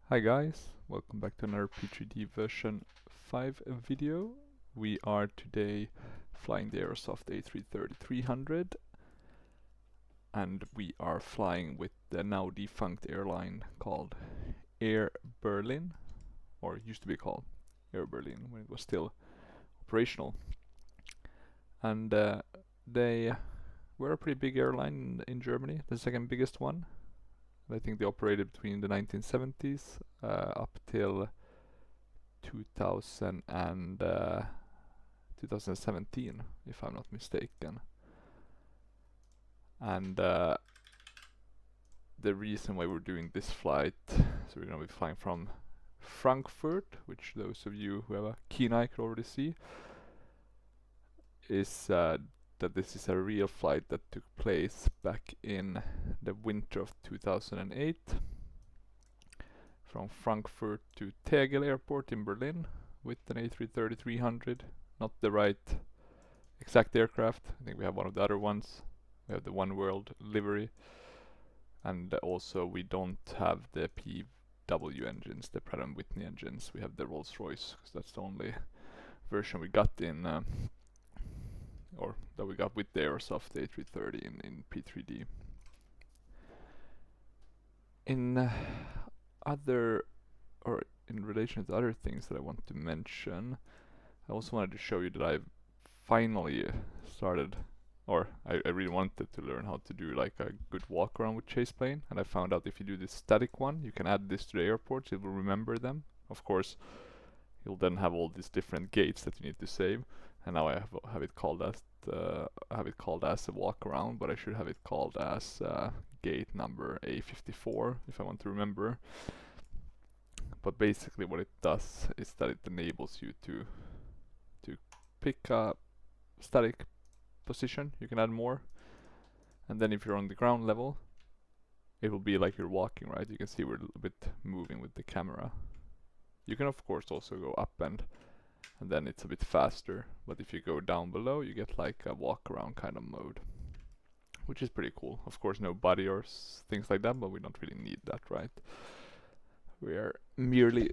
Hi guys, welcome back to another P3D version 5 video. We are today flying the Aerosoft A330-300 and we are flying with the now defunct airline called Air Berlin, or used to be called Air Berlin when it was still operational. And they were a pretty big airline in Germany, the second biggest one. I think they operated between the 1970s up till 2000 and 2017, if I'm not mistaken. And the reason why we're doing this flight, so we're going to be flying from Frankfurt, which those of you who have a keen eye could already see, is that this is a real flight that took place back in the winter of 2008 from Frankfurt to Tegel Airport in Berlin with an A330-300, not the right exact aircraft. I think we have one of the other ones. We have the One World livery, and also we don't have the PW engines, the Pratt & Whitney engines. We have the Rolls-Royce, because that's the only version we got in or that we got with the Aerosoft A330 in P3D. In in relation to other things that I want to mention, I also wanted to show you that I've finally started, or I really wanted to learn how to do like a good walk around with chase plane, and I found out if you do this static one, you can add this to the airports, it will remember them. Of course, you'll then have all these different gates that you need to save, and now I have it called as a walk around, but I should have it called as gate number A54 if I want to remember. But basically what it does is that it enables you to pick a static position. You can add more, and then if you're on the ground level, it will be like you're walking, right? You can see we're a little bit moving with the camera. You can of course also go up and then it's a bit faster, but if you go down below you get like a walk around kind of mode, which is pretty cool. Of course no body or things like that, but we don't really need that, right? We are merely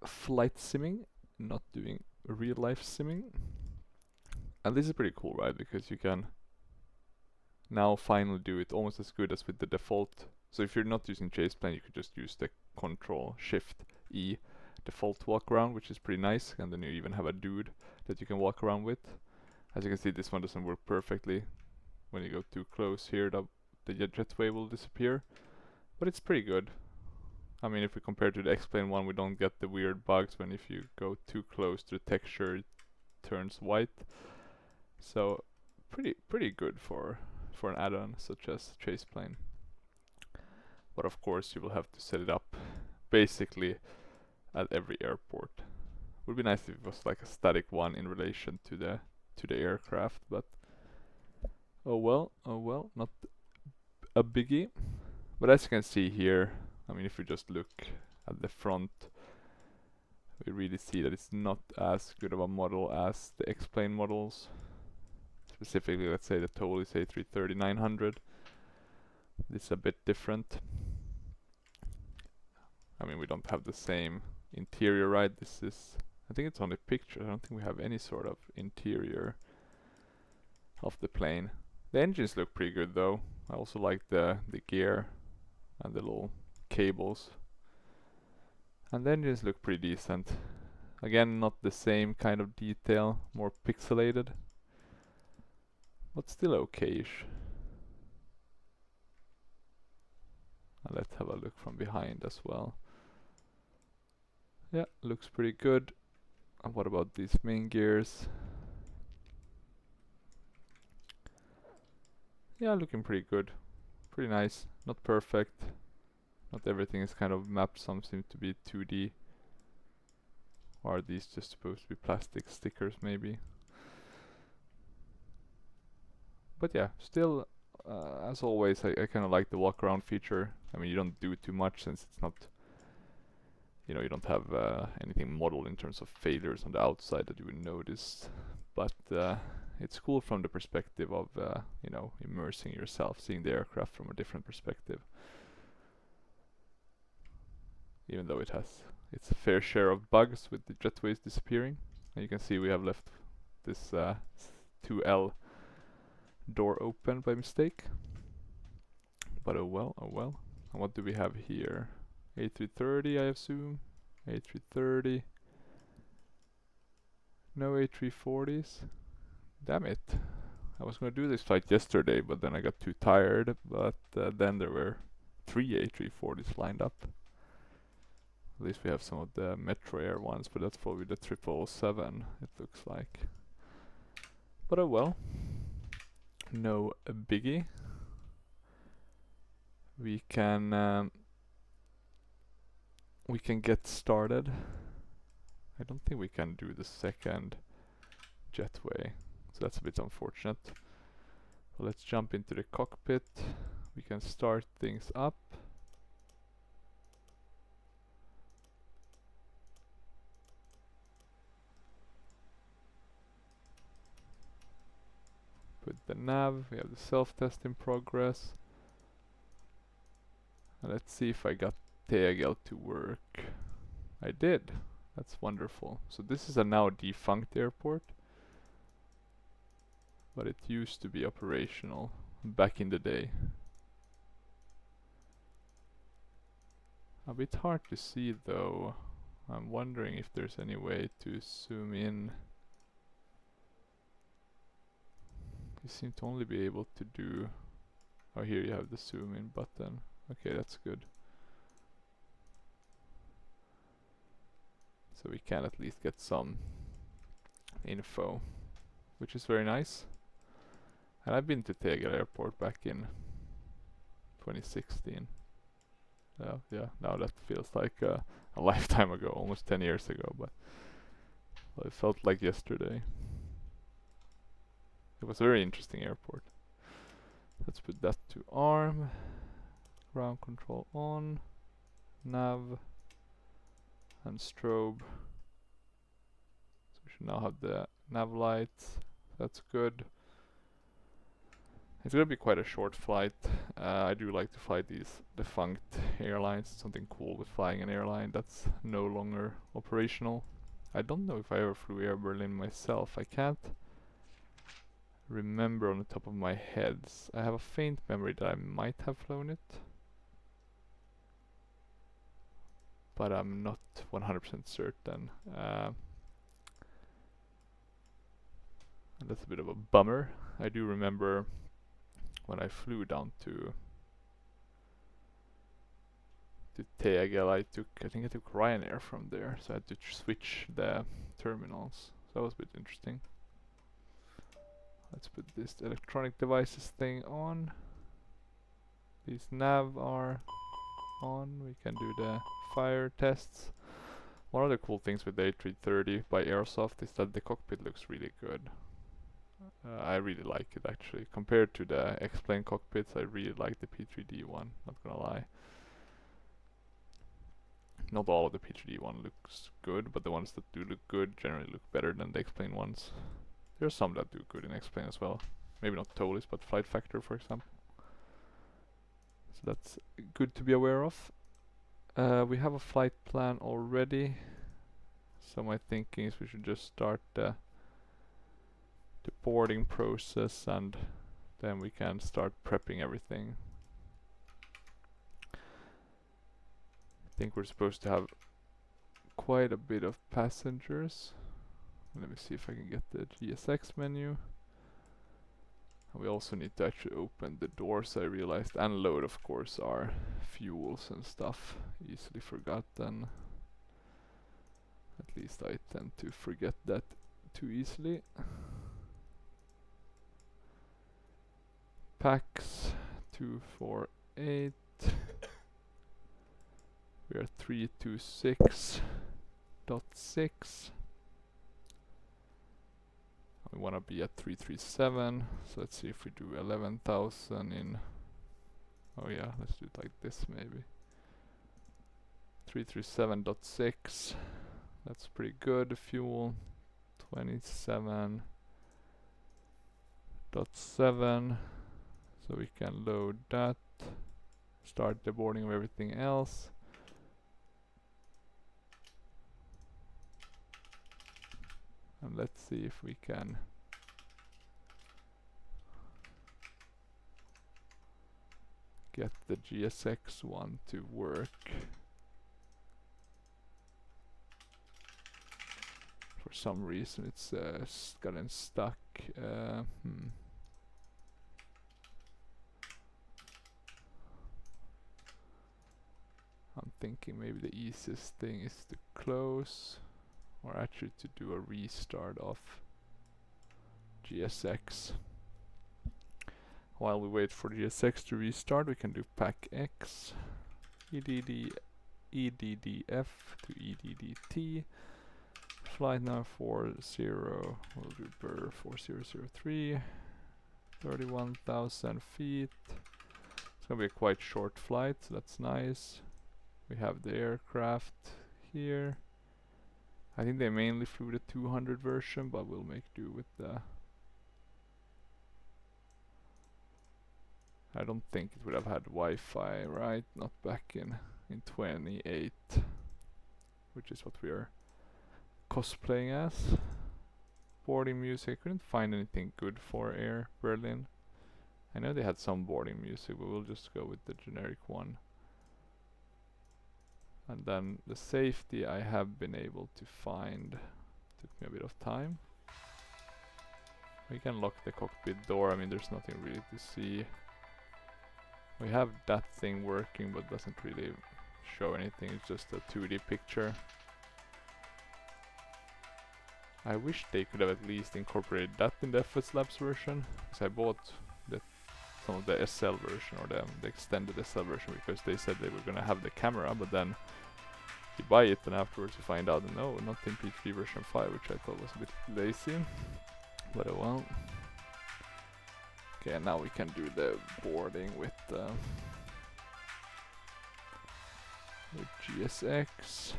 flight simming, not doing real life simming. And this is pretty cool, right? Because you can now finally do it almost as good as with the default. So if you're not using chase plane, you could just use the Control Shift E default walk around, which is pretty nice, and then you even have a dude that you can walk around with. As you can see, this one doesn't work perfectly. When you go too close here, the jetway will disappear, but it's pretty good. I mean, if we compare to the X-Plane one, we don't get the weird bugs when if you go too close to the texture it turns white. So pretty good for an add-on such as chase plane. But of course you will have to set it up basically at every airport. Would be nice if it was like a static one in relation to the aircraft, but oh well, not a biggie. But as you can see here, I mean, if we just look at the front, we really see that it's not as good of a model as the X-Plane models. Specifically, let's say the TOL is A330-900. This is a bit different. I mean, we don't have the same interior, right? This is, I think it's on the picture. I don't think we have any sort of interior of the plane. The engines look pretty good though. I also like the gear and the little cables. And the engines look pretty decent. Again, not the same kind of detail, more pixelated, but still okay-ish. And let's have a look from behind as well. Yeah, looks pretty good. And what about these main gears? Yeah, looking pretty good. Pretty nice. Not perfect. Not everything is kind of mapped. Some seem to be 2D. Or are these just supposed to be plastic stickers maybe? But yeah, still, as always, I kind of like the walk around feature. I mean, you don't do too much since it's not, you know, you don't have anything modeled in terms of failures on the outside that you would notice. But it's cool from the perspective of, you know, immersing yourself, seeing the aircraft from a different perspective. even though it has its fair share of bugs with the jetways disappearing. And you can see we have left this 2L door open by mistake. But oh well, oh well. And what do we have here? A330, I assume. A330. No A340s. Damn it. I was gonna do this flight yesterday, but then I got too tired. But then there were 3 A340s lined up. At least we have some of the Metro Air ones, but that's probably the 777, it looks like. But oh well. No biggie. We can get started. I don't think we can do the second jetway, so that's a bit unfortunate. But let's jump into the cockpit. We can start things up. Put the nav, we have the self-test in progress. And let's see if I got Tegel to work. I did. That's wonderful. So this is a now defunct airport, but it used to be operational back in the day. A bit hard to see though. I'm wondering if there's any way to zoom in. You seem to only be able to do... Oh, here you have the zoom in button. Okay, that's good. So we can at least get some info, which is very nice. And I've been to Tegel Airport back in 2016. Yeah, now that feels like a lifetime ago, almost 10 years ago, but well, it felt like yesterday. It was a very interesting airport. Let's put that to ARM. Ground control on. Nav. And strobe. So we should now have the nav lights. That's good. It's gonna be quite a short flight. I do like to fly these defunct airlines. Something cool with flying an airline that's no longer operational. I don't know if I ever flew Air Berlin myself. I can't remember on the top of my head. I have a faint memory that I might have flown it, but I'm not 100% certain. That's a bit of a bummer. I do remember when I flew down to Tegel, I think I took Ryanair from there, so I had to switch the terminals. So that was a bit interesting. Let's put this electronic devices thing on. These nav are on. We can do the fire tests. One of the cool things with the A330 by Aerosoft is that the cockpit looks really good. I really like it actually. Compared to the X-Plane cockpits, I really like the P3D one, not gonna lie. Not all of the P3D one looks good, but the ones that do look good generally look better than the X-Plane ones. There are some that do good in X-Plane as well. Maybe not totally, but Flight Factor for example. So that's good to be aware of. We have a flight plan already. So my thinking is we should just start the boarding process and then we can start prepping everything. I think we're supposed to have quite a bit of passengers. Let me see if I can get the GSX menu. And we also need to actually open the doors, I realized, and load of course our fuels and stuff. Easily forgotten. At least I tend to forget that too easily. Pax 248. We are 326.6. We want to be at 337, so let's see if we do 11,000 in... Oh yeah, let's do it like this maybe. 337.6, that's pretty good. Fuel 27.7, so we can load that. Start the boarding of everything else. And let's see if we can get the GSX one to work. For some reason it's gotten stuck. I'm thinking maybe the easiest thing is to close, or actually to do a restart of GSX. While we wait for GSX to restart, we can do pack X, EDDF to EDDT, flight number 40, we'll do BER 4003, 31,000 feet. It's gonna be a quite short flight, so that's nice. We have the aircraft here. I think they mainly flew the 200 version, but we'll make do with the... I don't think it would have had Wi-Fi, right? Not back in 28, which is what we are cosplaying as. Boarding music, I couldn't find anything good for Air Berlin. I know they had some boarding music, but we'll just go with the generic one. And then the safety I have been able to find. Took me a bit of time. We can lock the cockpit door. I mean, there's nothing really to see. We have that thing working, but doesn't really show anything. It's just a 2D picture. I wish they could have at least incorporated that in the FS Labs version, because I bought some of the SL version, or the extended SL version, because they said they were gonna have the camera, but then you buy it and afterwards you find out no, not in P3 version 5, which I thought was a bit lazy, but oh well. Okay, and now we can do the boarding with GSX.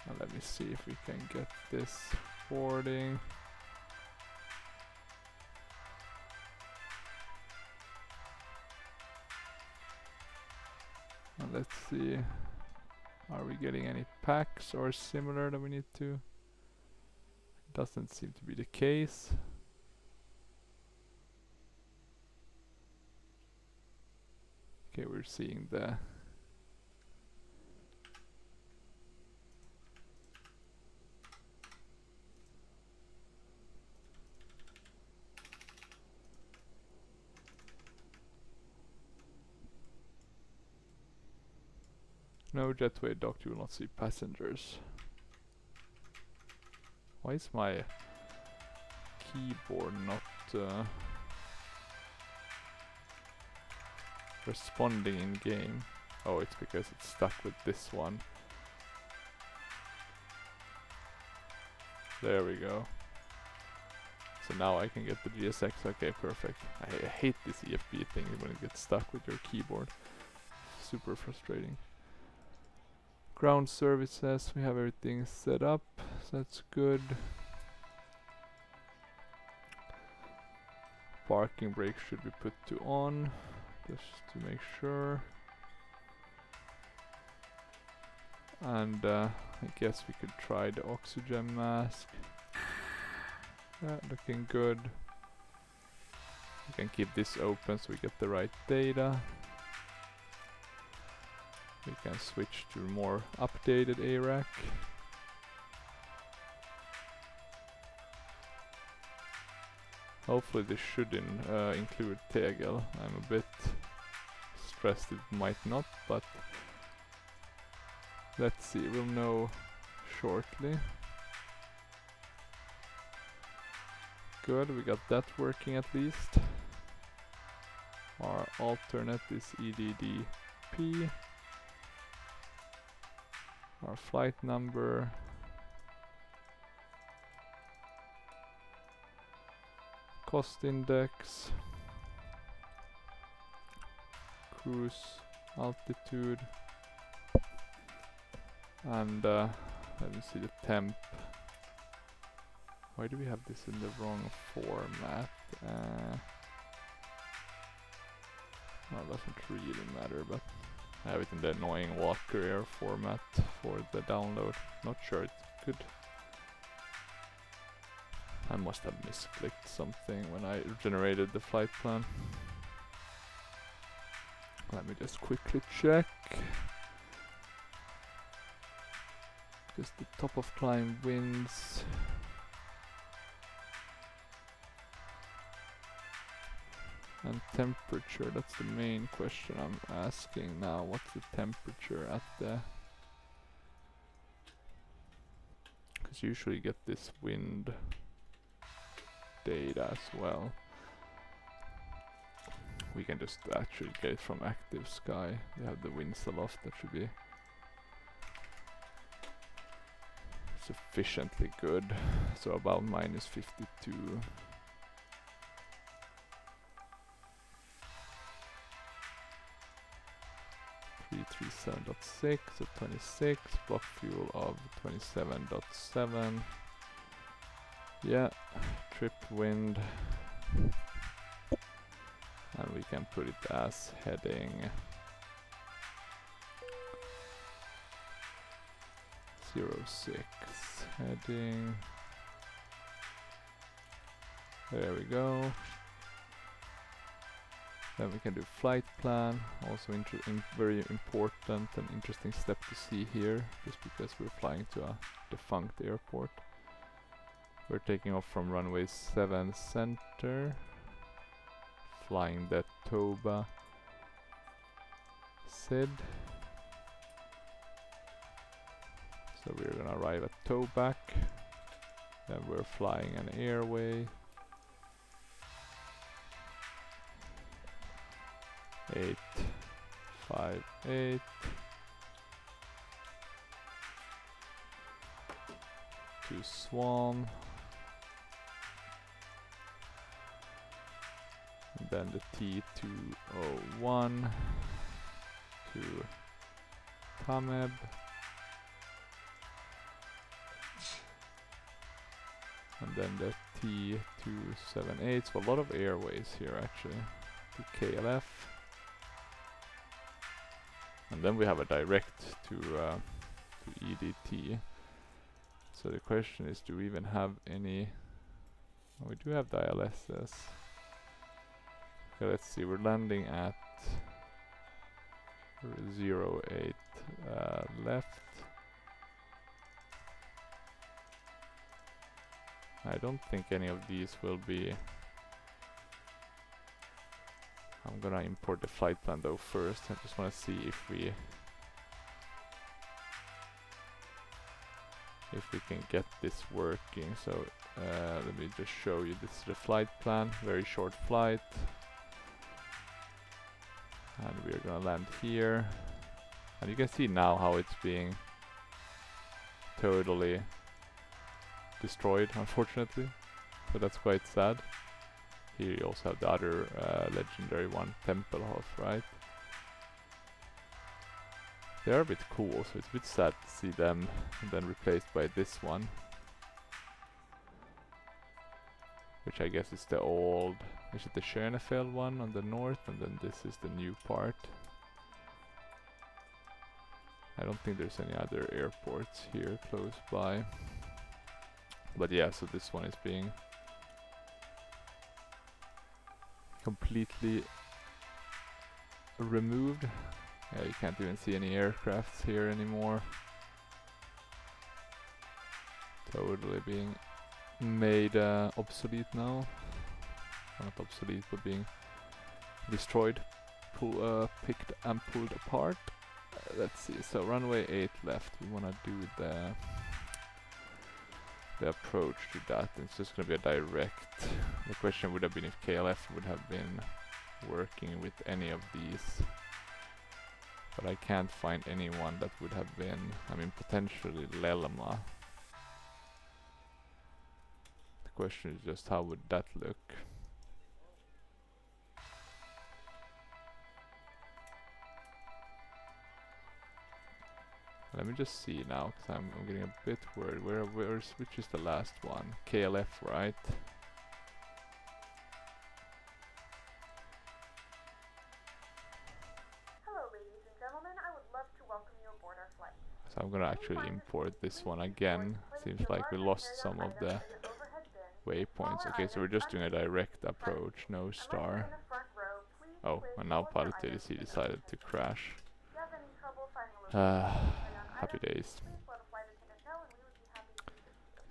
And let me see if we can get this boarding. And let's see, are we getting any packs or similar that we need to? Doesn't seem to be the case. Okay, we're seeing the no jetway docked, you will not see passengers. Why is my keyboard not responding in game? Oh, it's because it's stuck with this one. There we go. So now I can get the GSX. Okay, perfect. I hate this EFB thing when it gets stuck with your keyboard. Super frustrating. Ground services, we have everything set up, so that's good. Parking brake should be put to on, just to make sure. And I guess we could try the oxygen mask. Yeah, looking good. We can keep this open so we get the right data. We can switch to more updated ARAC. Hopefully this should include Tegel. I'm a bit stressed it might not, but let's see, we'll know shortly. Good, we got that working at least. Our alternate is EDDP. Our flight number. Cost index. Cruise altitude. And let me see the temp. Why do we have this in the wrong format? Well, it doesn't really matter, but I have it in the annoying Walker Air format for the download. Not sure it's good. I must have misclicked something when I generated the flight plan. Let me just quickly check. Because the top of climb winds. And temperature, that's the main question I'm asking now. What's the temperature at the... Because usually you get this wind data as well. We can just actually get it from Active Sky. They have the winds aloft, that should be sufficiently good. So about -52. 337.6 at 26, block fuel of 27.7. Yeah, trip wind. And we can put it as heading 06. Heading. There we go. Then we can do flight plan, also very important and interesting step to see here, just because we're flying to a defunct airport. We're taking off from runway 7 center, flying the Toba SID. So we're gonna arrive at Tobac, then we're flying an airway 858 to Swan, and then the T201 to Tameb, and then the T278. So a lot of airways here actually, to KLF. And then we have a direct to EDT. So the question is, do we even have any? Oh, we do have the ILSs. Okay, let's see. We're landing at 08 left. I don't think any of these will be. I'm gonna import the flight plan though first. I just wanna see if we can get this working. So let me just show you. This is the flight plan. Very short flight, and we're gonna land here. And you can see now how it's being totally destroyed, unfortunately. So that's quite sad. Here you also have the other legendary one, Tempelhof, right? They're a bit cool, so it's a bit sad to see them and then replaced by this one. Which I guess is the old... Is it the Schönefeld one on the north, and then this is the new part. I don't think there's any other airports here close by. But yeah, so this one is being completely removed. Yeah, you can't even see any aircrafts here anymore. Totally being made obsolete now. Well, not obsolete, but being destroyed, picked and pulled apart. Let's see, so runway 8 left. We want to do the approach to that. It's just going to be a direct. The question would have been if KLF would have been working with any of these. But I can't find anyone that would have been, I mean, potentially Lelma. The question is just how would that look? Let me just see now, because I'm getting a bit worried. Which is the last one? KLF, right? Hello, ladies and gentlemen. So I'm gonna actually import this one again. Seems like we lost some of the waypoints. Okay, so we're just doing a direct approach, no star. Oh, and now Pilot EDDT decided to crash. Happy days.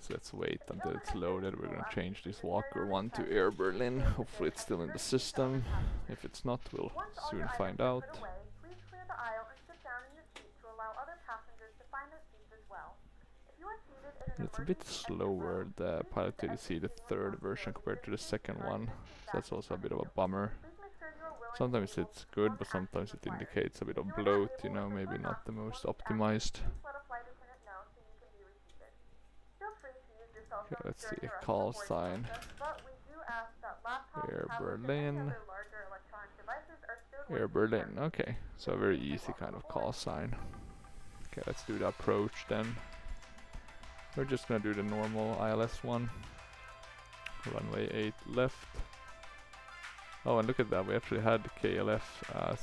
So let's wait until it's loaded. We're gonna change this Walker 1 to Air Berlin. Hopefully it's still in the system. If it's not, we'll soon find out. It's a bit slower, the Pilot EDDT, the third version compared to the second one. So that's also a bit of a bummer. Sometimes it's good, but sometimes it indicates a bit of bloat, you know, maybe not the most optimized. Okay, let's see, call sign. Air Berlin. Air Berlin, okay. So a very easy kind of call sign. Okay, let's do the approach then. We're just gonna do the normal ILS one. Runway 8 left. Oh, and look at that, we actually had the KLF as...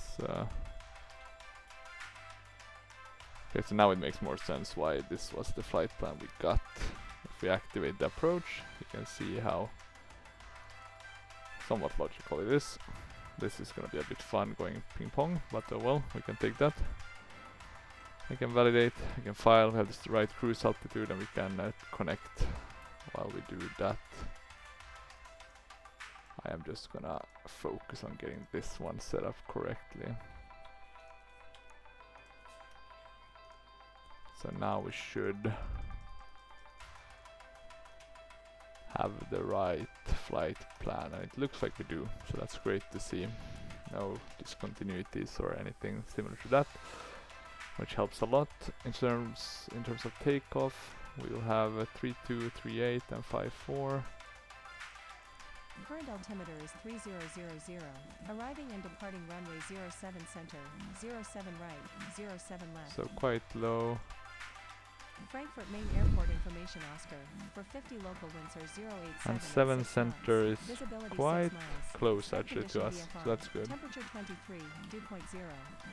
Okay, so now it makes more sense why this was the flight plan we got. If we activate the approach, you can see how somewhat logical it is. This is gonna be a bit fun going ping pong, but oh well, we can take that. I can validate, I can file, we have this right cruise altitude, and we can connect while we do that. I am just gonna focus on getting this one set up correctly. So now we should have the right flight plan, and it looks like we do, so that's great to see. No discontinuities or anything similar to that, which helps a lot. In terms of takeoff, we will have a 3238 and 54. Current altimeter is 3000, arriving and departing runway 07 center, 07 right, 07 left. So quite low. Frankfurt Main Airport information Oscar, for 50 local winds are 087 And 7 6 center is knots. Visibility quite 6 miles. close Sky actually to condition us, VFR. so that's good. Temperature 23, dew point 0.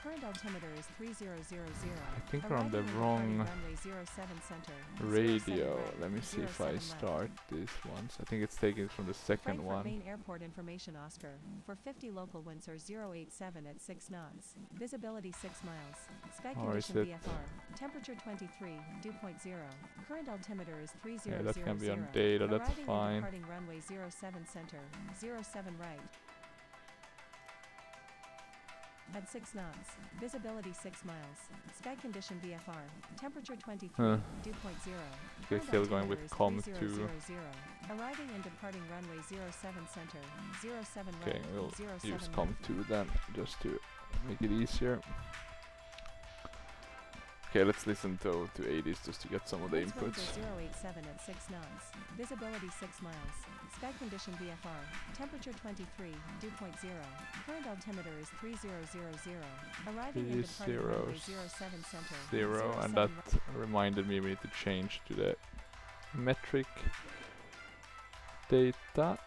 Current altimeter is 3000. I think we're on the wrong runway 07 center, 07 radio. right, Let me see if I 07 left. start this one. I think it's taken from the second Frankfurt one. Main Airport information Oscar, for 50 local winds are 087 at 6 knots. Visibility 6 miles. Sky Or is condition it- VFR. Temperature 23, dew point 0. Current altimeter is 3000. Yeah, that can be on data, that's Arriving and fine. departing runway 07 center, 07 right. At 6 knots. Visibility 6 miles. Sky condition VFR. Temperature 23, dew point 0. Okay, Current still going with altimeter is COM2. 3000. Arriving and departing runway 07 center, 07 Okay, right, we'll 07 use left. COM2 then, just to make it easier. Okay, let's listen to 80s just to get some of the Winds inputs. are 087 at 6 knots. Visibility 6 miles. Sky condition VFR. Temperature 23, dew point 0. Current altimeter is 3000. Arriving and departing runway 07 center. 0, and 07 that right. reminded me we need to change to the metric data.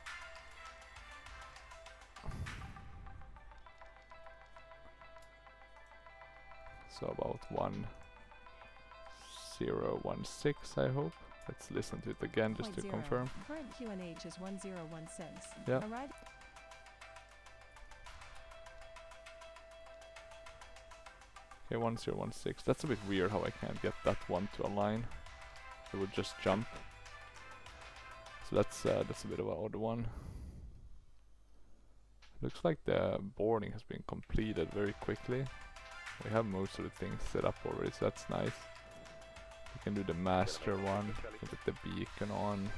So about 1016, I hope. Let's listen to it again just to 0. confirm. Current QNH is 1016. Yeah. Arrive. Okay, 1016. That's a bit weird how I can't get that one to align. It would just jump. So that's a bit of an odd one. Looks like the boarding has been completed very quickly. We have most of the things set up already, so that's nice. We can do the master one, we can put the beacon on.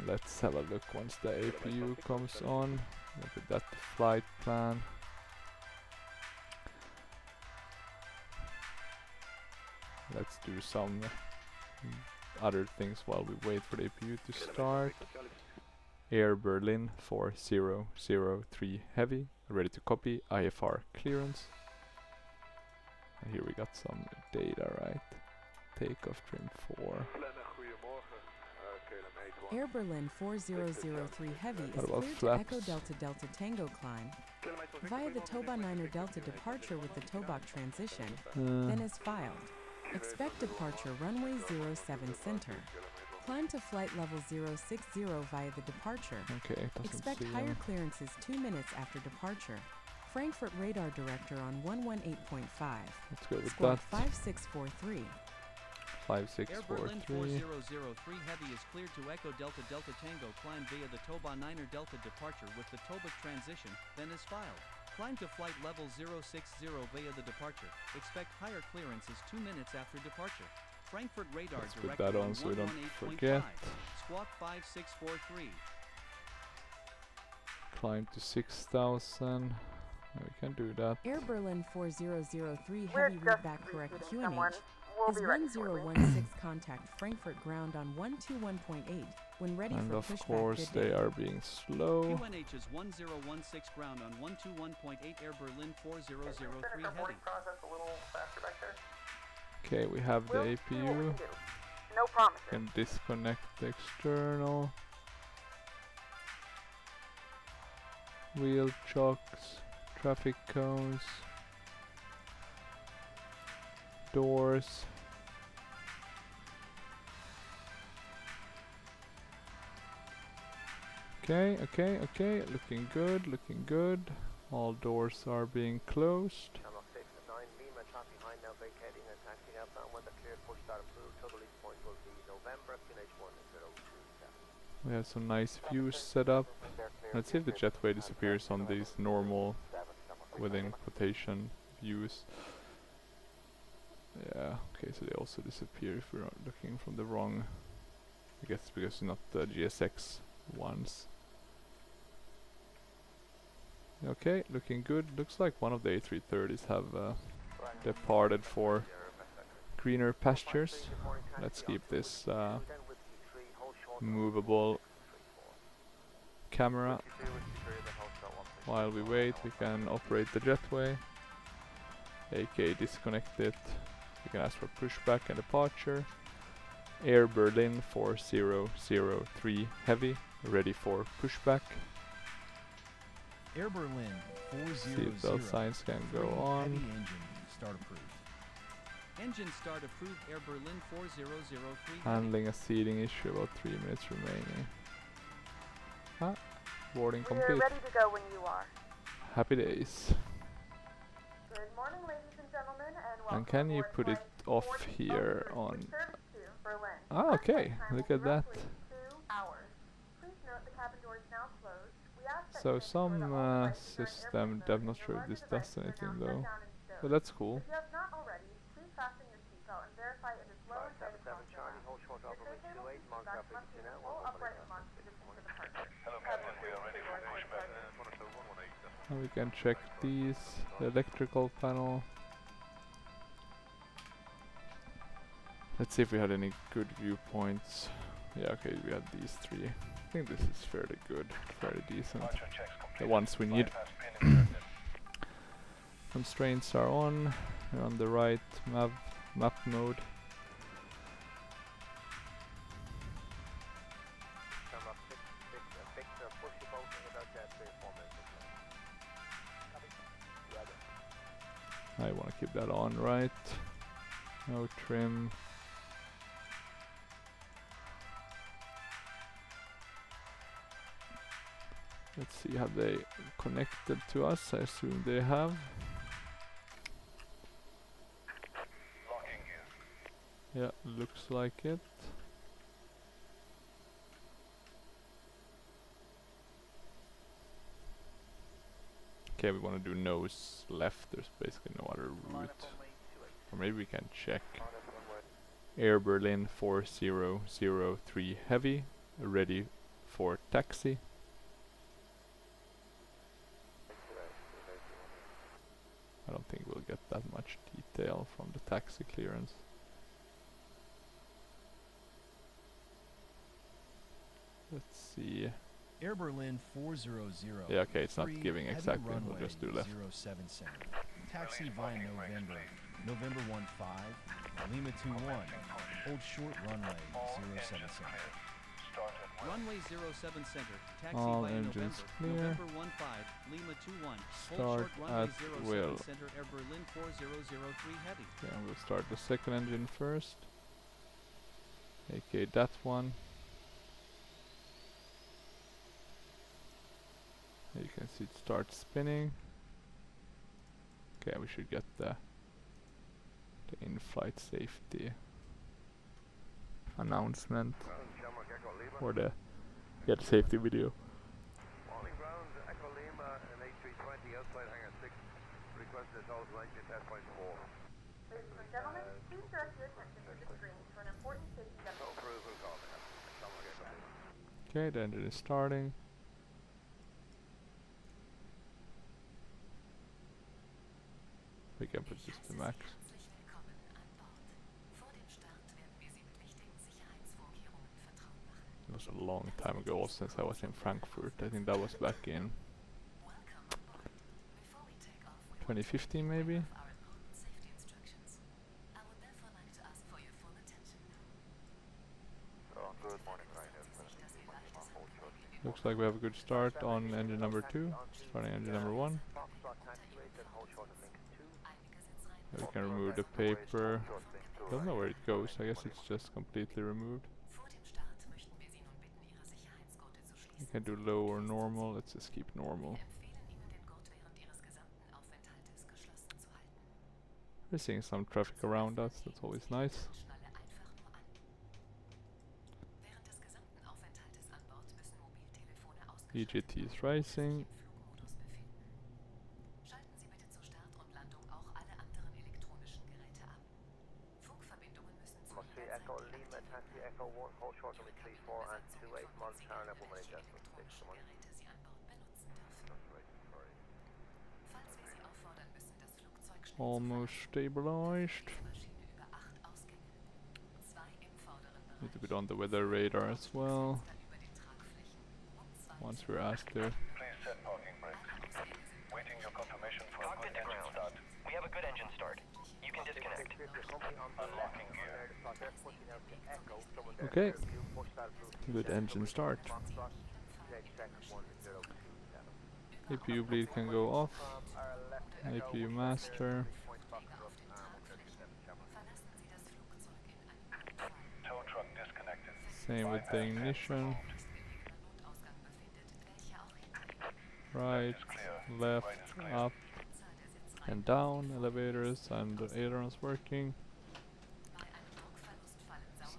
Let's have a look once the APU comes on. Look at that flight plan. Let's do some other things while we wait for the APU to start. Air Berlin 4003 heavy, ready to copy, IFR clearance. And here we got some data, right? Takeoff trim 4. Air Berlin 4003 Heavy is What about cleared to flaps? Echo Delta Delta Tango climb via the Toba Niner Delta departure with the Tobak transition, then is filed. Expect departure runway 07 center. Climb to flight level 060 via the departure. Okay, Expect higher clearances 2 minutes after departure. Frankfurt radar director on 118.5. Let's go with Squawk that. 5643. 5643. Air Berlin 4003 Heavy is cleared to Echo Delta Delta Tango climb via the Toba Niner Delta departure with the Tobak transition, then is filed. Climb to flight level 060 via the departure. Expect higher clearances 2 minutes after departure. Frankfurt radar Let's put director that on so we don't forget. Squawk 5643. Climb to 6,000. We can do that. Air Berlin 4003 Heavy read back correct QNH is 1016 contact Frankfurt ground on 121.8 when ready And for of pushback. course they are being slow. QNH is 1016 ground on 121.8 Air Berlin 4003 Heavy. Okay, we have the APU. No promises. Can disconnect the external. Wheel chocks, traffic cones, doors. Okay, looking good, looking good. All doors are being closed. We have some nice views set up. Let's see if the jetway disappears on these normal, within quotation, views. Yeah, okay, so they also disappear if we're looking from the wrong, I guess because it's not the GSX ones. Okay, looking good. Looks like one of the A330s have departed for greener pastures. Let's keep this movable camera. While we wait, we can operate the jetway, aka disconnect it. We can ask for pushback and departure. Air Berlin 4003 Heavy, ready for pushback. Air Berlin 400. Seatbelt signs can go on. Heavy engine start approved. Engine start approved. Air Berlin 4003 Handling a seating issue, about 3 minutes remaining. Ah, boarding We're complete. ready to go when you are. Happy days. Good morning, ladies and gentlemen, and welcome And can you aboard put it flight off 40 here on... service to Berlin. Ah, okay, Flight look time at will be that. roughly 2 hours. Please note the cabin door is now closed. We ask that So you make sure that some all devices are in system, airplane I'm mode not and sure if larger this does devices are anything now though. shut down and stowed. But that's cool. If you have not already, please fasten your seatbelt and verify it is low inside the console. Your tray table seat back must be full upright and locked position for departure. And we can check these, the electrical panel. Let's see if we had any good viewpoints. Yeah, okay, we had these three. I think this is fairly good, fairly decent. The ones we need. Constraints are on. We're on the right map mode. I want to keep that on, right? No trim. Let's see, have they connected to us? I assume they have. Yeah, looks like it. Okay, we want to do nose left. There's basically no other route. Or maybe we can check. Air Berlin 4003 Heavy, ready for taxi. I don't think we'll get that much detail from the taxi clearance. Let's see. Air Berlin 400. Yeah, okay, it's not giving exactly. We'll just do left. 07 center. Taxi via November 15, Lima 21. Hold short runway 07 center. Runway 07 center, taxi All via engines November, clear. November 15, Lima 21, hold Start short runway at 07 will. center, Air Berlin 4003 heavy. Okay, I'm gonna start the second engine first. Okay, that one. You can see it starts spinning. Okay, we should get the in-flight safety announcement or the safety video. Morning ground, Echo Lima and A320 outside hangar 6. Requested hold engine test point 4. Ladies and gentlemen, please direct your attention to the screen for an important safety No update. approval call. Echo Lima. Okay, the engine is starting. We can put this to max. It was a long time ago since I was in Frankfurt. I think that was back in 2015 maybe? Good morning, Looks like we have a good start on engine number 2. Starting engine number 1. We can remove the paper. Don't know where it goes. I guess it's just completely removed. You can do low or normal. Let's just keep normal. We're seeing some traffic around us. That's always nice. EDDT is rising. Echo Lima, taxi Echo 1, hold short on 34 and 28 miles per hour, woman adjustment 6. Almost stabilized. Need to be on the weather radar as well. Once we're asked to. Please set parking brakes. Waiting your confirmation for a good engine start. We have a good engine start. You can disconnect. Unlocking gear. Okay. Good engine start. APU bleed can go off. APU master. Tow truck disconnected. Same with the ignition. Right, left, up, and down. Elevators and the ailerons working.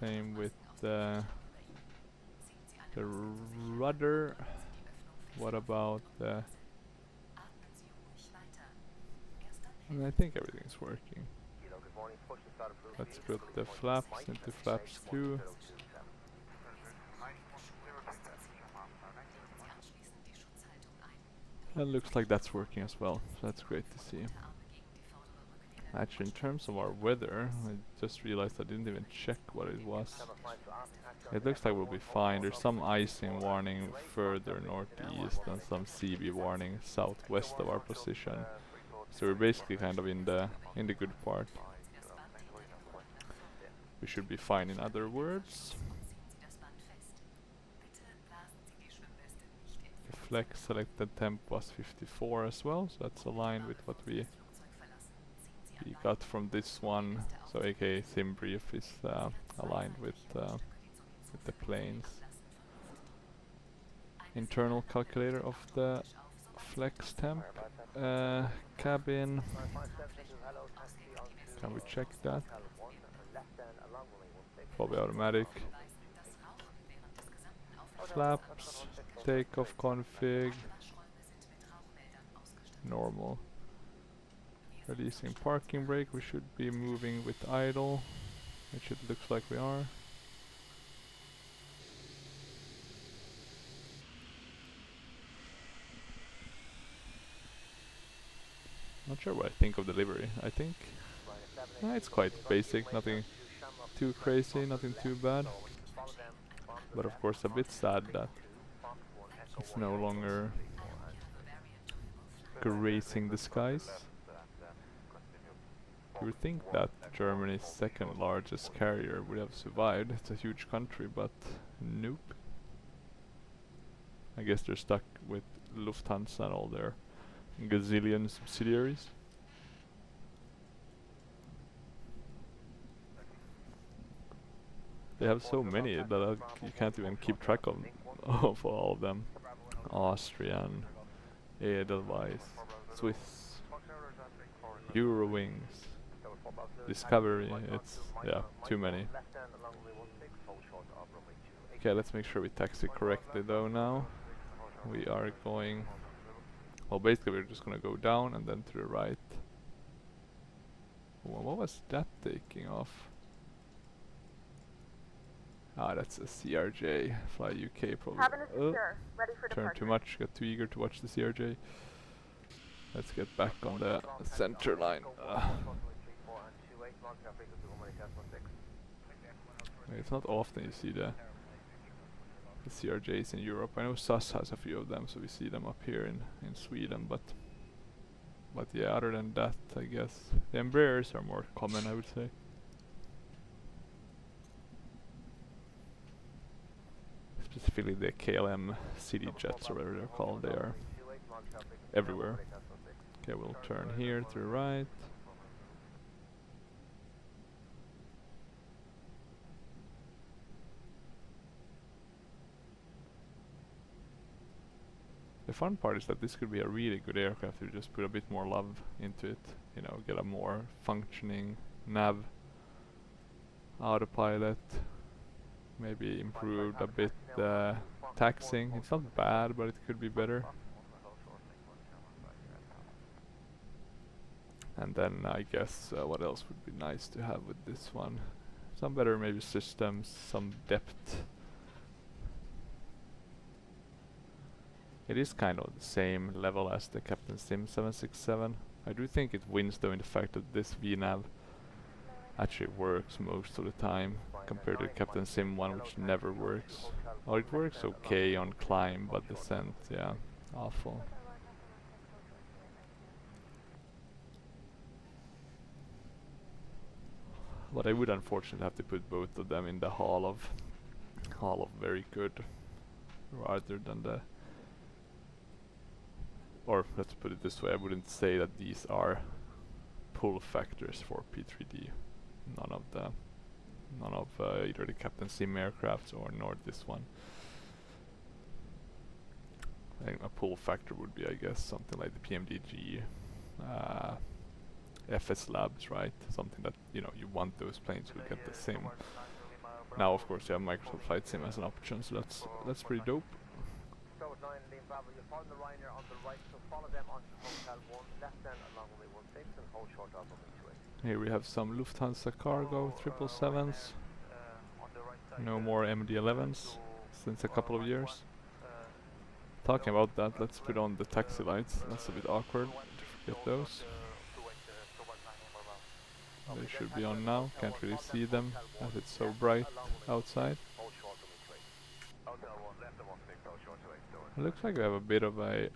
Same with the rudder. What about the... I think everything's working. Let's put the flaps into flaps 2. It looks like that's working as well, so that's great to see. Actually, in terms of our weather, I just realized I didn't even check what it was. It looks like we'll be fine. There's some icing warning further northeast and some CB warning southwest of our position. So we're basically kind of in the good part. We should be fine, in other words. The flex selected temp was 54 as well, so that's aligned with what we got from this one. So aka sim brief is aligned with the planes. Internal calculator of the flex temp. Cabin. Can we check that? Probably automatic. Flaps. Takeoff config. Normal. Releasing parking brake. We should be moving with idle, which it looks like we are. Not sure what I think of delivery. I think it's quite basic, nothing too crazy, nothing too bad. But of course a bit sad that it's no longer gracing the skies. You would think that Germany's second largest carrier would have survived. It's a huge country, but nope. I guess they're stuck with Lufthansa and all their gazillion subsidiaries. They have so many that you can't even keep track of all of them. Austrian, Edelweiss, Swiss, Eurowings, Discovery. It's too many. Okay, let's make sure we taxi correctly though now. We are going, well, basically we're just gonna go down and then to the right. What was that taking off? Ah, that's a CRJ. Fly UK probably. Cabin is secure. Ready for Turned departure. too much, got too eager to watch the CRJ. Let's get back on the center line. It's not often you see the CRJs in Europe. I know SAS has a few of them, so we see them up here in Sweden, but yeah, other than that, I guess the Embraers are more common, I would say. Specifically the KLM city jets or whatever they're called, they are everywhere. Okay, we'll turn here to the right. The fun part is that this could be a really good aircraft if you just put a bit more love into it. You know, get a more functioning nav, autopilot, maybe improved a bit taxiing. It's not bad, but it could be better. And then I guess what else would be nice to have with this one? Some better maybe systems, some depth. It is kind of the same level as the Captain Sim 767. I do think it wins though in the fact that this VNAV actually works most of the time compared to the Captain Sim one, which never works. Or it works okay on climb, but descent, yeah, awful. But I would unfortunately have to put both of them in the Hall of Very Good, rather than the, or let's put it this way, I wouldn't say that these are pull factors for P3D. None of either the Captain Sim aircrafts or nor this one. I think a pull factor would be, I guess, something like the PMDG, FS Labs, right? Something that, you know, you want those planes to get the sim. Now, of course, you have Microsoft Flight Sim as an option, so that's pretty dope. Here we have some Lufthansa cargo 777s. No more MD-11s since a couple of years. Talking about that, let's put on the taxi lights. That's a bit awkward to forget those. They should be on now. Can't really see them as it's so bright outside. It looks like we have a bit of a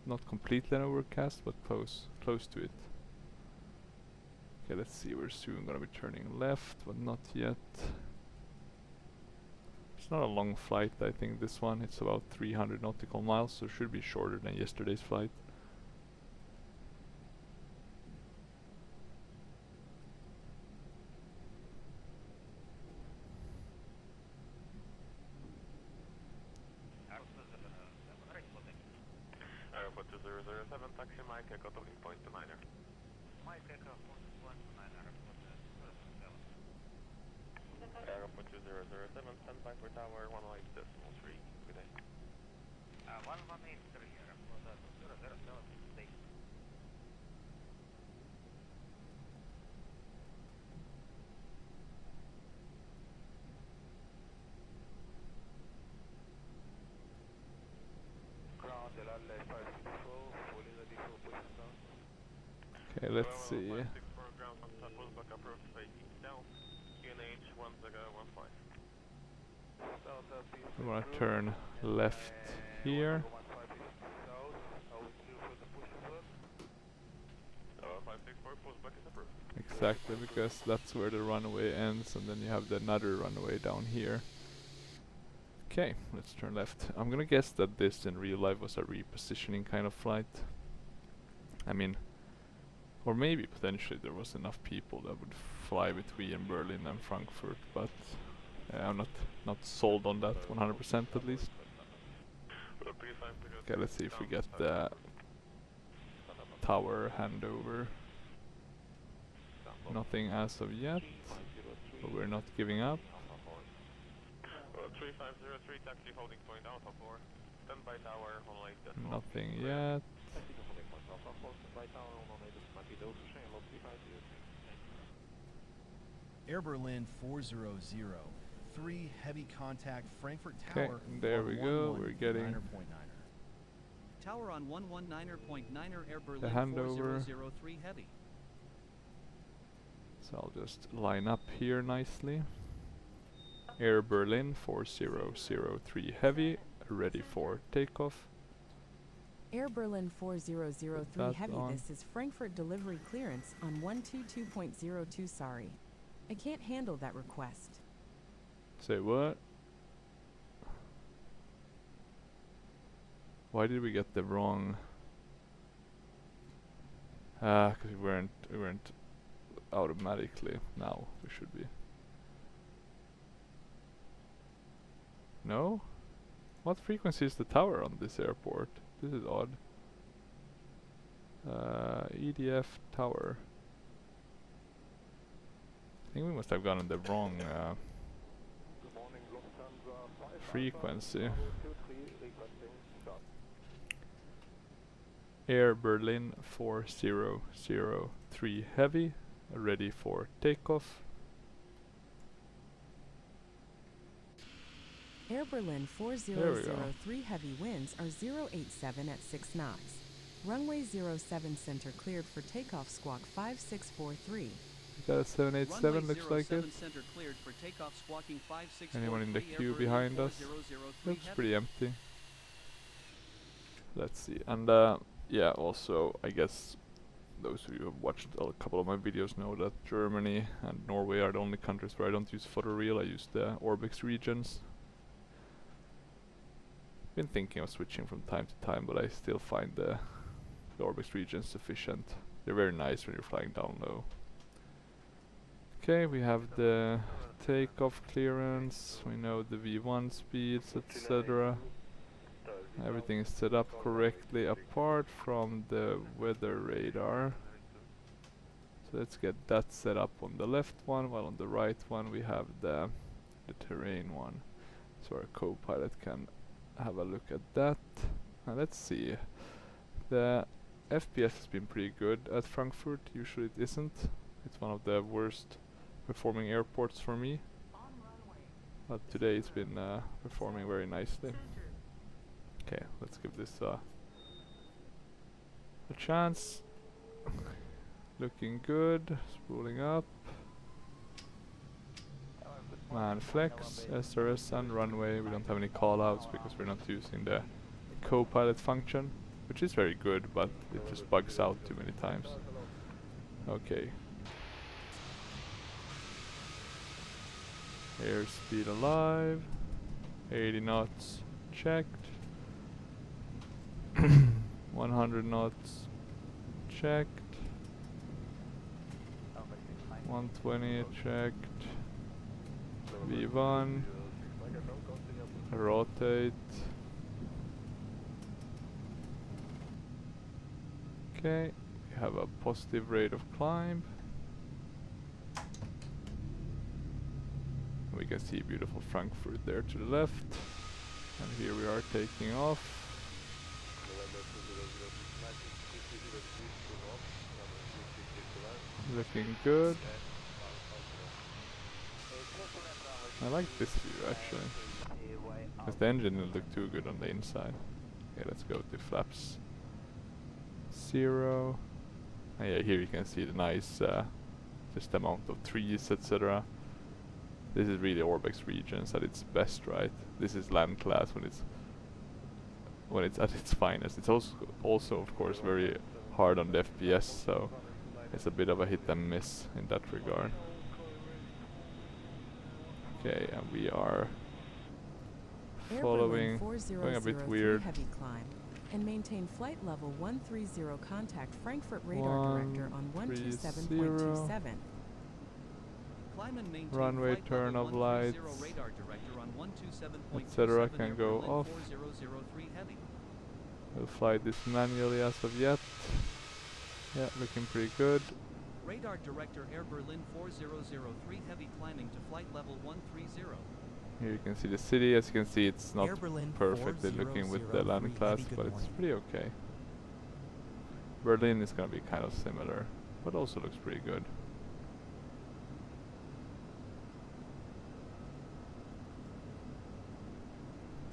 not completely an overcast, but close to it. Okay, let's see. We're soon gonna be turning left, but not yet. It's not a long flight, I think this one. It's about 300 nautical miles, so it should be shorter than yesterday's flight. Aerosoft 007, taxi Mike, Echo talking point to Niner. Mike, Echo point to Niner. Aerosoft 007, standby for tower 118.3. Good day. 118.3, Aerosoft 007, stay. Okay, let's see. We want to turn left here. Exactly, because that's where the runway ends, and then you have another runway down here. Okay, let's turn left. I'm gonna guess that this in real life was a repositioning kind of flight. I mean, or maybe potentially there was enough people that would fly between Berlin and Frankfurt, but I'm not sold on that 100% at least. Okay, let's see if we get the tower handover. Nothing as of yet, but we're not giving up. 3503 taxi holding point Alpha 4. Standby tower on late. Nothing yet. Air Berlin 400, 3 heavy contact Frankfurt Okay, Tower. there we go. We're getting 9.9er. Tower on 119.9er Air Berlin the handover. 4003 heavy. So I'll just line up here nicely. Air Berlin 4003 heavy, ready for takeoff. Air Berlin 4003 that heavy, on. this is Frankfurt delivery clearance on 122.02, sorry. I can't handle that request. Say what? Why did we get the wrong? Because we weren't automatically. Now we should be. No? What frequency is the tower on this airport? This is odd. EDF tower. I think we must have gotten the wrong frequency. Air Berlin 4003 heavy, ready for takeoff. Air Berlin 4003 heavy winds are 087 at 6 knots. Runway 07 center cleared for takeoff, squawk 5643. Is that a 787? Looks like it. Center cleared for takeoff, squawking 5643. Anyone in the Air queue Berlin behind us? 4003 Looks heavy. pretty empty. Let's see. And yeah, also I guess those of you who have watched a couple of my videos know that Germany and Norway are the only countries where I don't use photoreal. I use the Orbix regions. Been thinking of switching from time to time, but I still find the Orbix regions sufficient. They're very nice when you're flying down low. Okay, we have the takeoff clearance, we know the V1 speeds, etc. Everything is set up correctly apart from the weather radar. So let's get that set up on the left one, while on the right one we have the terrain one. So our co-pilot can have a look at that. And let's see. The FPS has been pretty good at Frankfurt. Usually it isn't. It's one of the worst performing airports for me. But today it's been performing very nicely. Okay, let's give this a chance. Looking good. Spooling up. Man flex, SRS and runway. We don't have any callouts because we're not using the co-pilot function, which is very good, but it just bugs out too many times. Okay. Airspeed alive. 80 knots checked. 100 knots checked. 120 checked. V1. Rotate. Okay, we have a positive rate of climb. We can see beautiful Frankfurt there to the left. And here we are taking off. Looking good. I like this view actually, because the engine didn't look too good on the inside. Okay, let's go to flaps 0. And yeah, here you can see the nice just amount of trees, etc. This is really Orbix regions at its best, right? This is land class when it's at its finest. It's also of course very hard on the FPS, so it's a bit of a hit and miss in that regard. Okay, and we are following, Air going a bit Berlin weird. 4003 heavy climb and maintain flight level 130 contact Frankfurt radar director on 127.27. Climb and maintain Runway flight turn level of 130 lights, radar director on 127.27 etc. can Air go Berlin off. 4003 heavy. We'll fly this manually as of yet. Yeah, looking pretty good. Radar director Air Berlin 4003 heavy climbing to flight level 130. Here you can see the city. As you can see, it's not Air Berlin perfectly looking with the landing class, but it's pretty okay. Berlin is gonna be kind of similar, but also looks pretty good.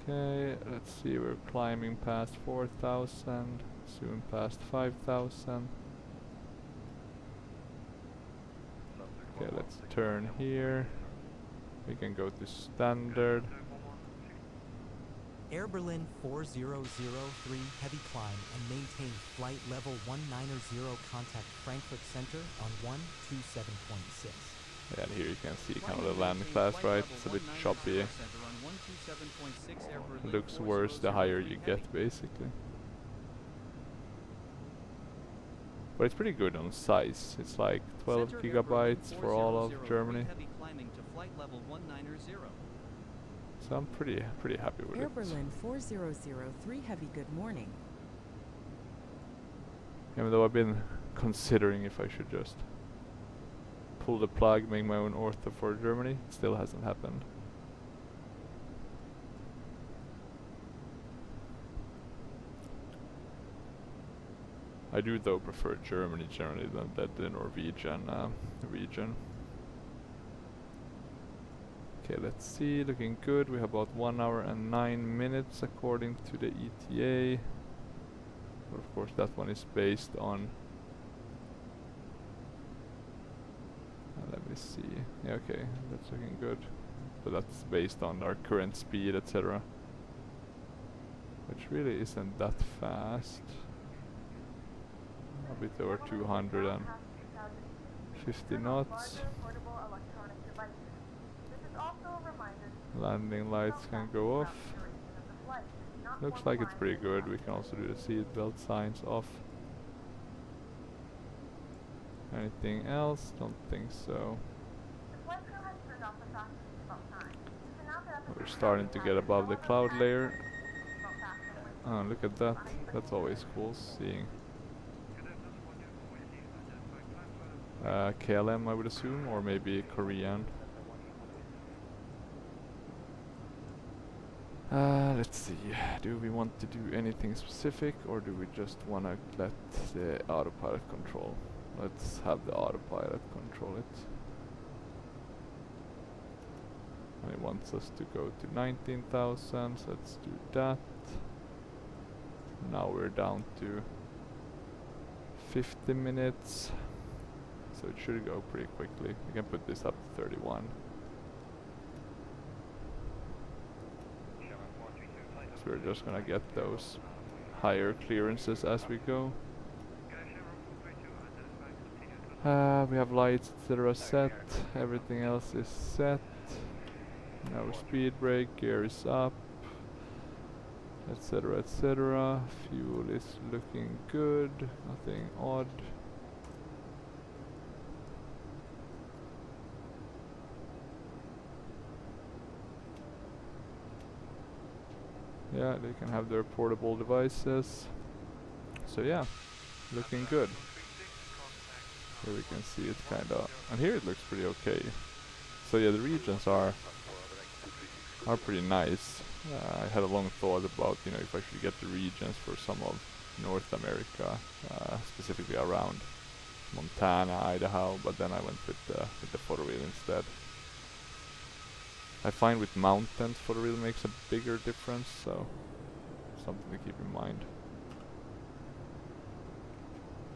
Okay, let's see, we're climbing past 4,000, soon past 5,000. Okay, let's turn here. We can go to standard. Air Berlin 4003 heavy climb and maintain flight level 190 contact Frankfurt Center on 127.6. Yeah, and here you can see kind of the landing class, right? It's a bit choppy. Looks worse the higher you get, basically. But it's pretty good on size. It's like 12 gigabytes for all of Germany. So I'm pretty happy with Air it. Berlin 4003 heavy, good morning. Even though I've been considering if I should just pull the plug, make my own ortho for Germany, it still hasn't happened. I do though prefer Germany generally than the Norwegian region. Okay, let's see, looking good. We have about 1 hour and 9 minutes according to the ETA. But of course that one is based on... let me see. Yeah, okay, that's looking good. But that's based on our current speed, etc. Which really isn't that fast. A bit over 250 knots. Landing lights can go off. Looks like it's pretty good. We can also do the seat belt signs off. Anything else? Don't think so. We're starting to get above the cloud layer. Oh, look at that. That's always cool seeing. KLM, I would assume, or maybe Korean. Let's see. Do we want to do anything specific, or do we just want to let the autopilot control? Let's have the autopilot control it. And it wants us to go to 19,000, so let's do that. Now we're down to 50 minutes. So it should go pretty quickly. We can put this up to 31. So we're just gonna get those higher clearances as we go. We have lights, etc. set. Everything else is set. Now speed brake, gear is up, etc. etc. Fuel is looking good. Nothing odd. Yeah, they can have their portable devices. So yeah, looking good. Here we can see it kinda, and here it looks pretty okay. So yeah, the regions are pretty nice. I had a long thought about, you know, if I should get the regions for some of North America, specifically around Montana, Idaho, but then I went with the photo reel instead. I find with mountains, photo reel makes a bigger difference, so something to keep in mind.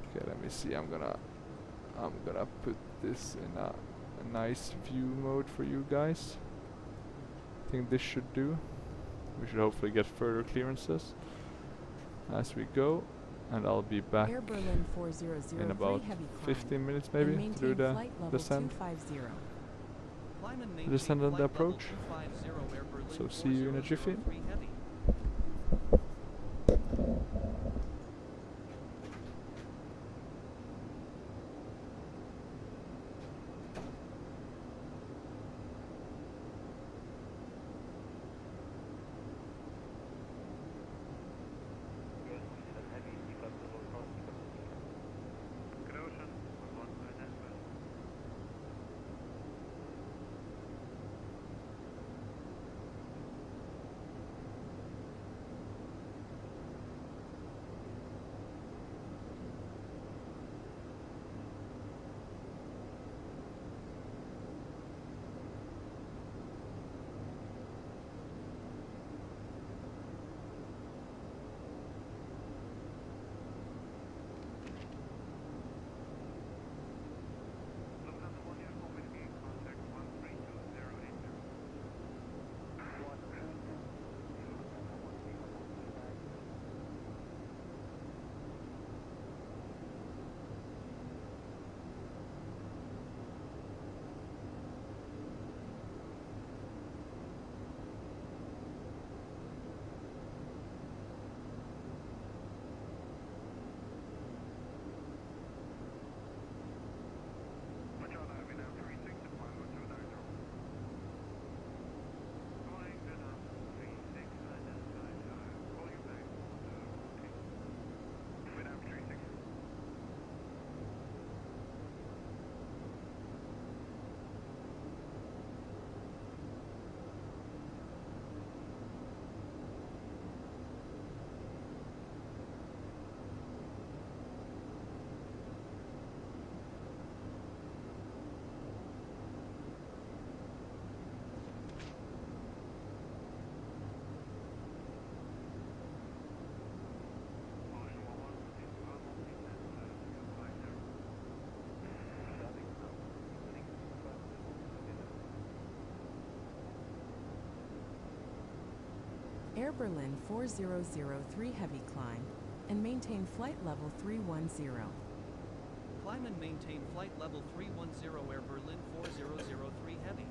Okay, let me see. I'm gonna put this in a nice view mode for you guys. I think this should do. We should hopefully get further clearances as we go, and I'll be back Air Berlin 4003 in about heavy 15 minutes maybe to do the descent. Climb and maintain descend on the flight level approach. 250 Air Berlin So see you in a jiffy. 4003 Heavy. Air Berlin 4003 Heavy climb and maintain flight level 310. Climb and maintain flight level 310 Air Berlin 4003 Heavy.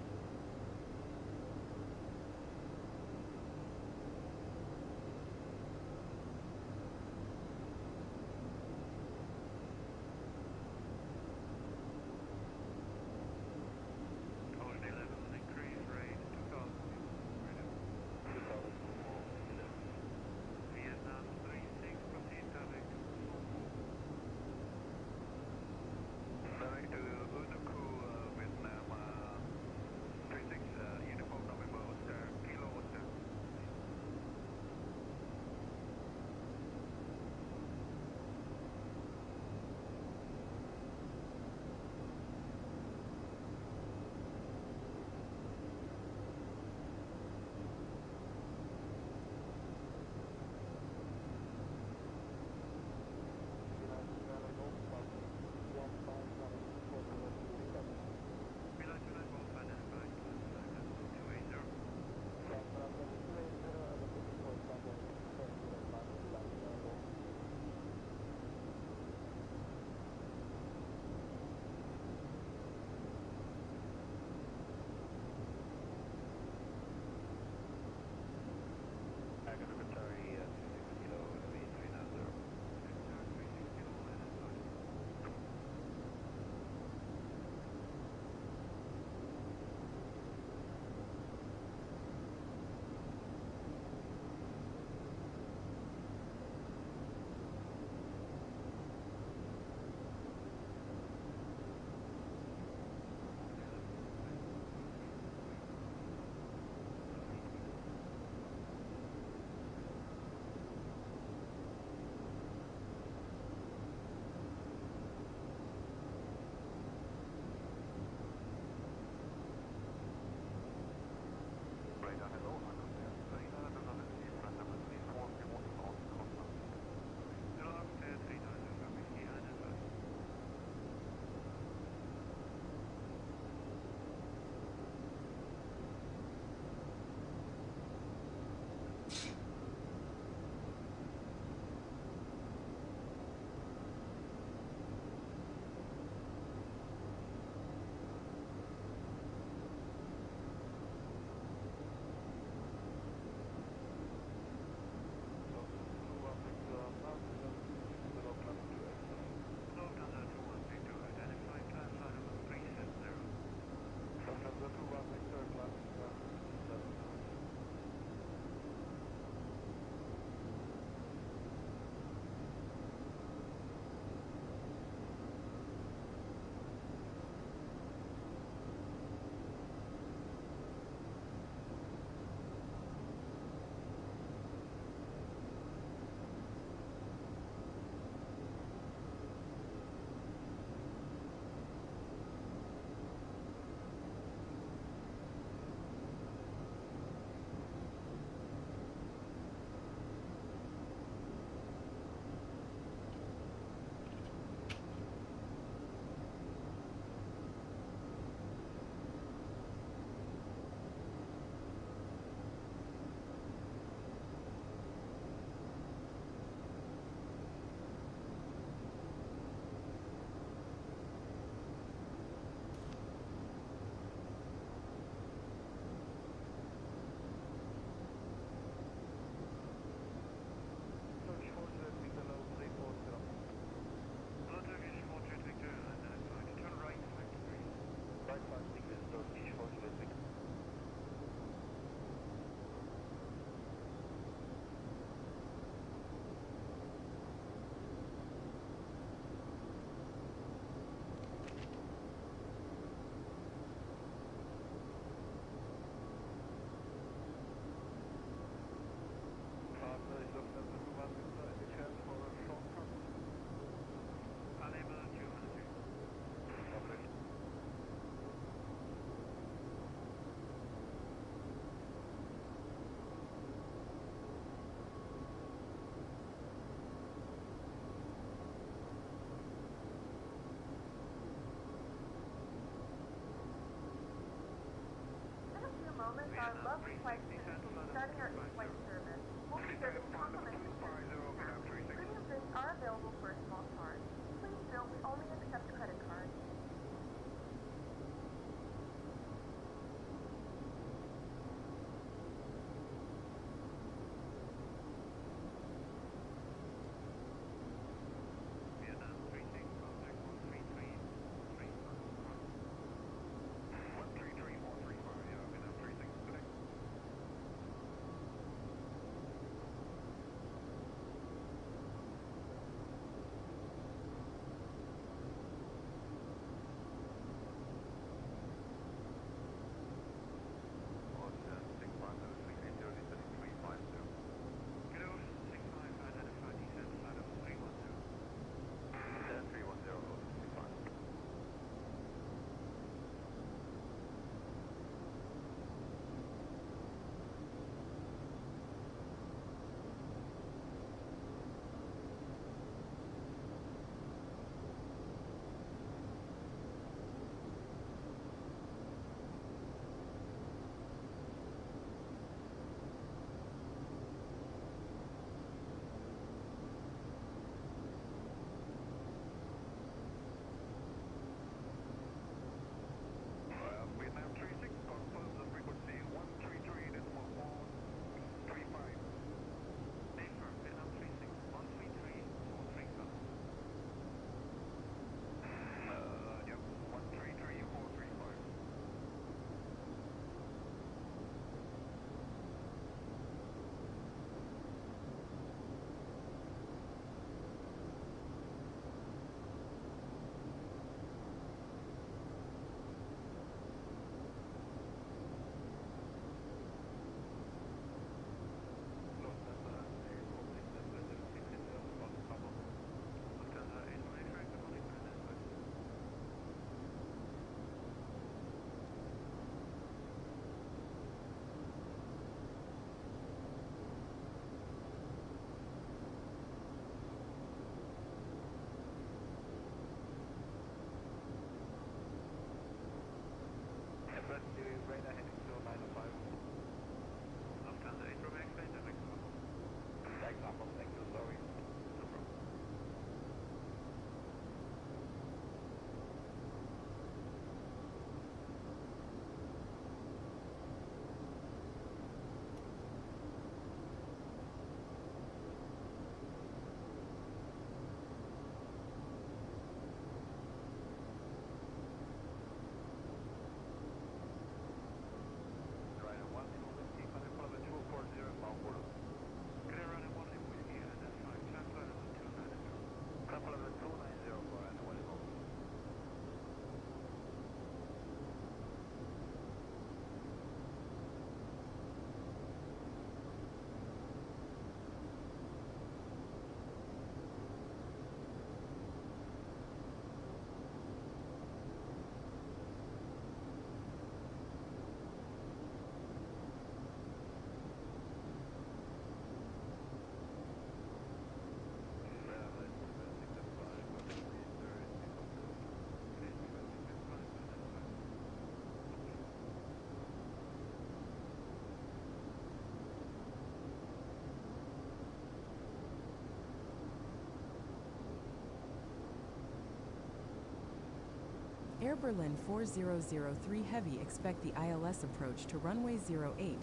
Air Berlin 4003 Heavy expect the ILS approach to runway 08,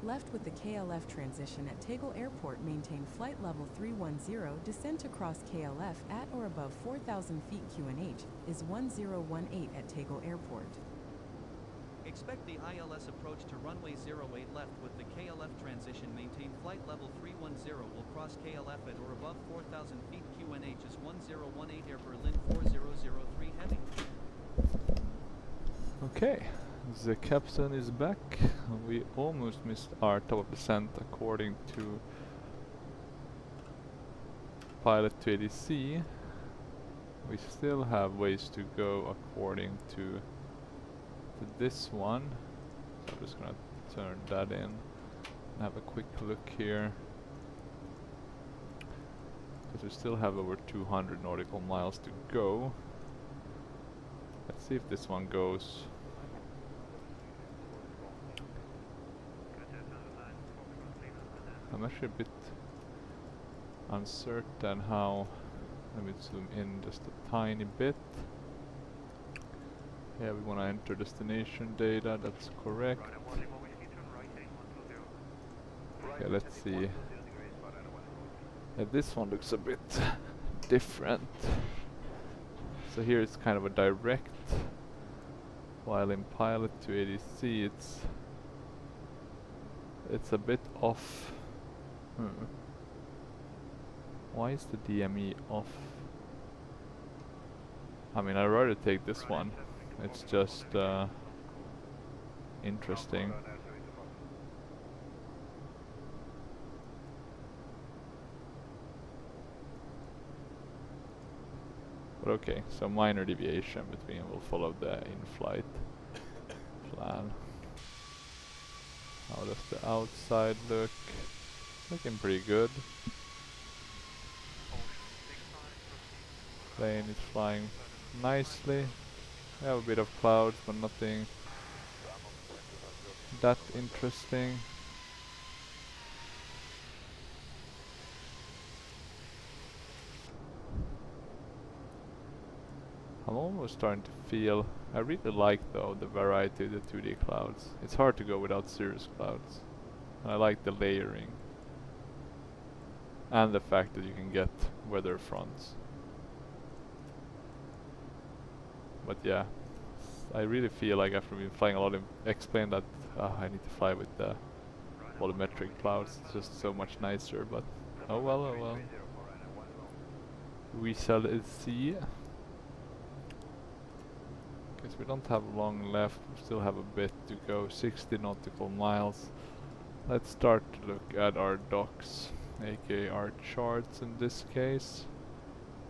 left with the KLF transition at Tegel Airport, maintain flight level 310, descent across KLF at or above 4,000 feet QNH is 1018 at Tegel Airport. Expect the ILS approach to runway 08 left with the KLF transition, maintain flight level 310, will cross KLF at or above 4,000 feet QNH is 1018 Air Berlin 4003 Heavy. Okay, the captain is back. We almost missed our top of descent according to pilot to ADC. We still have ways to go according to this one. So I'm just gonna turn that in and have a quick look here. Because we still have over 200 nautical miles to go. Let's see if this one goes. I'm actually a bit uncertain how. Let me zoom in just a tiny bit. Yeah, we want to enter destination data, that's correct. Okay, let's see. Yeah, this one looks a bit different. So here it's kind of a direct, while in pilot to ADC it's a bit off. Why is the DME off? I mean, I'd rather take this one. It's just interesting. But okay, so minor deviation between, we'll follow the in-flight plan. How does the outside look? Looking pretty good. Plane is flying nicely. We have a bit of clouds, but nothing that interesting. I'm almost starting to feel, I really like though the variety of the 2D clouds. It's hard to go without cirrus clouds. And I like the layering. And the fact that you can get weather fronts. But yeah, I really feel like after been flying a lot, explain that I need to fly with the volumetric clouds. It's just so much nicer, but oh well, oh well. We shall see. Okay, so we don't have long left, we still have a bit to go, 60 nautical miles. Let's start to look at our docks, aka our charts in this case.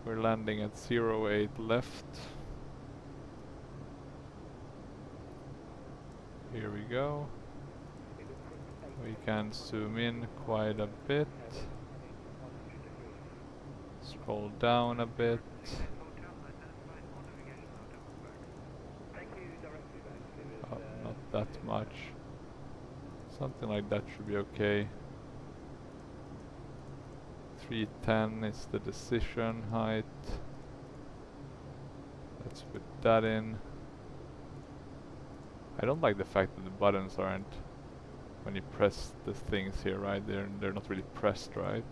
We're landing at 08 left. Here we go. We can zoom in quite a bit. Scroll down a bit. Oh, not that much. Something like that should be okay. 310 is the decision height. Let's put that in. I don't like the fact that the buttons aren't, when you press the things here, right? They're not really pressed, right?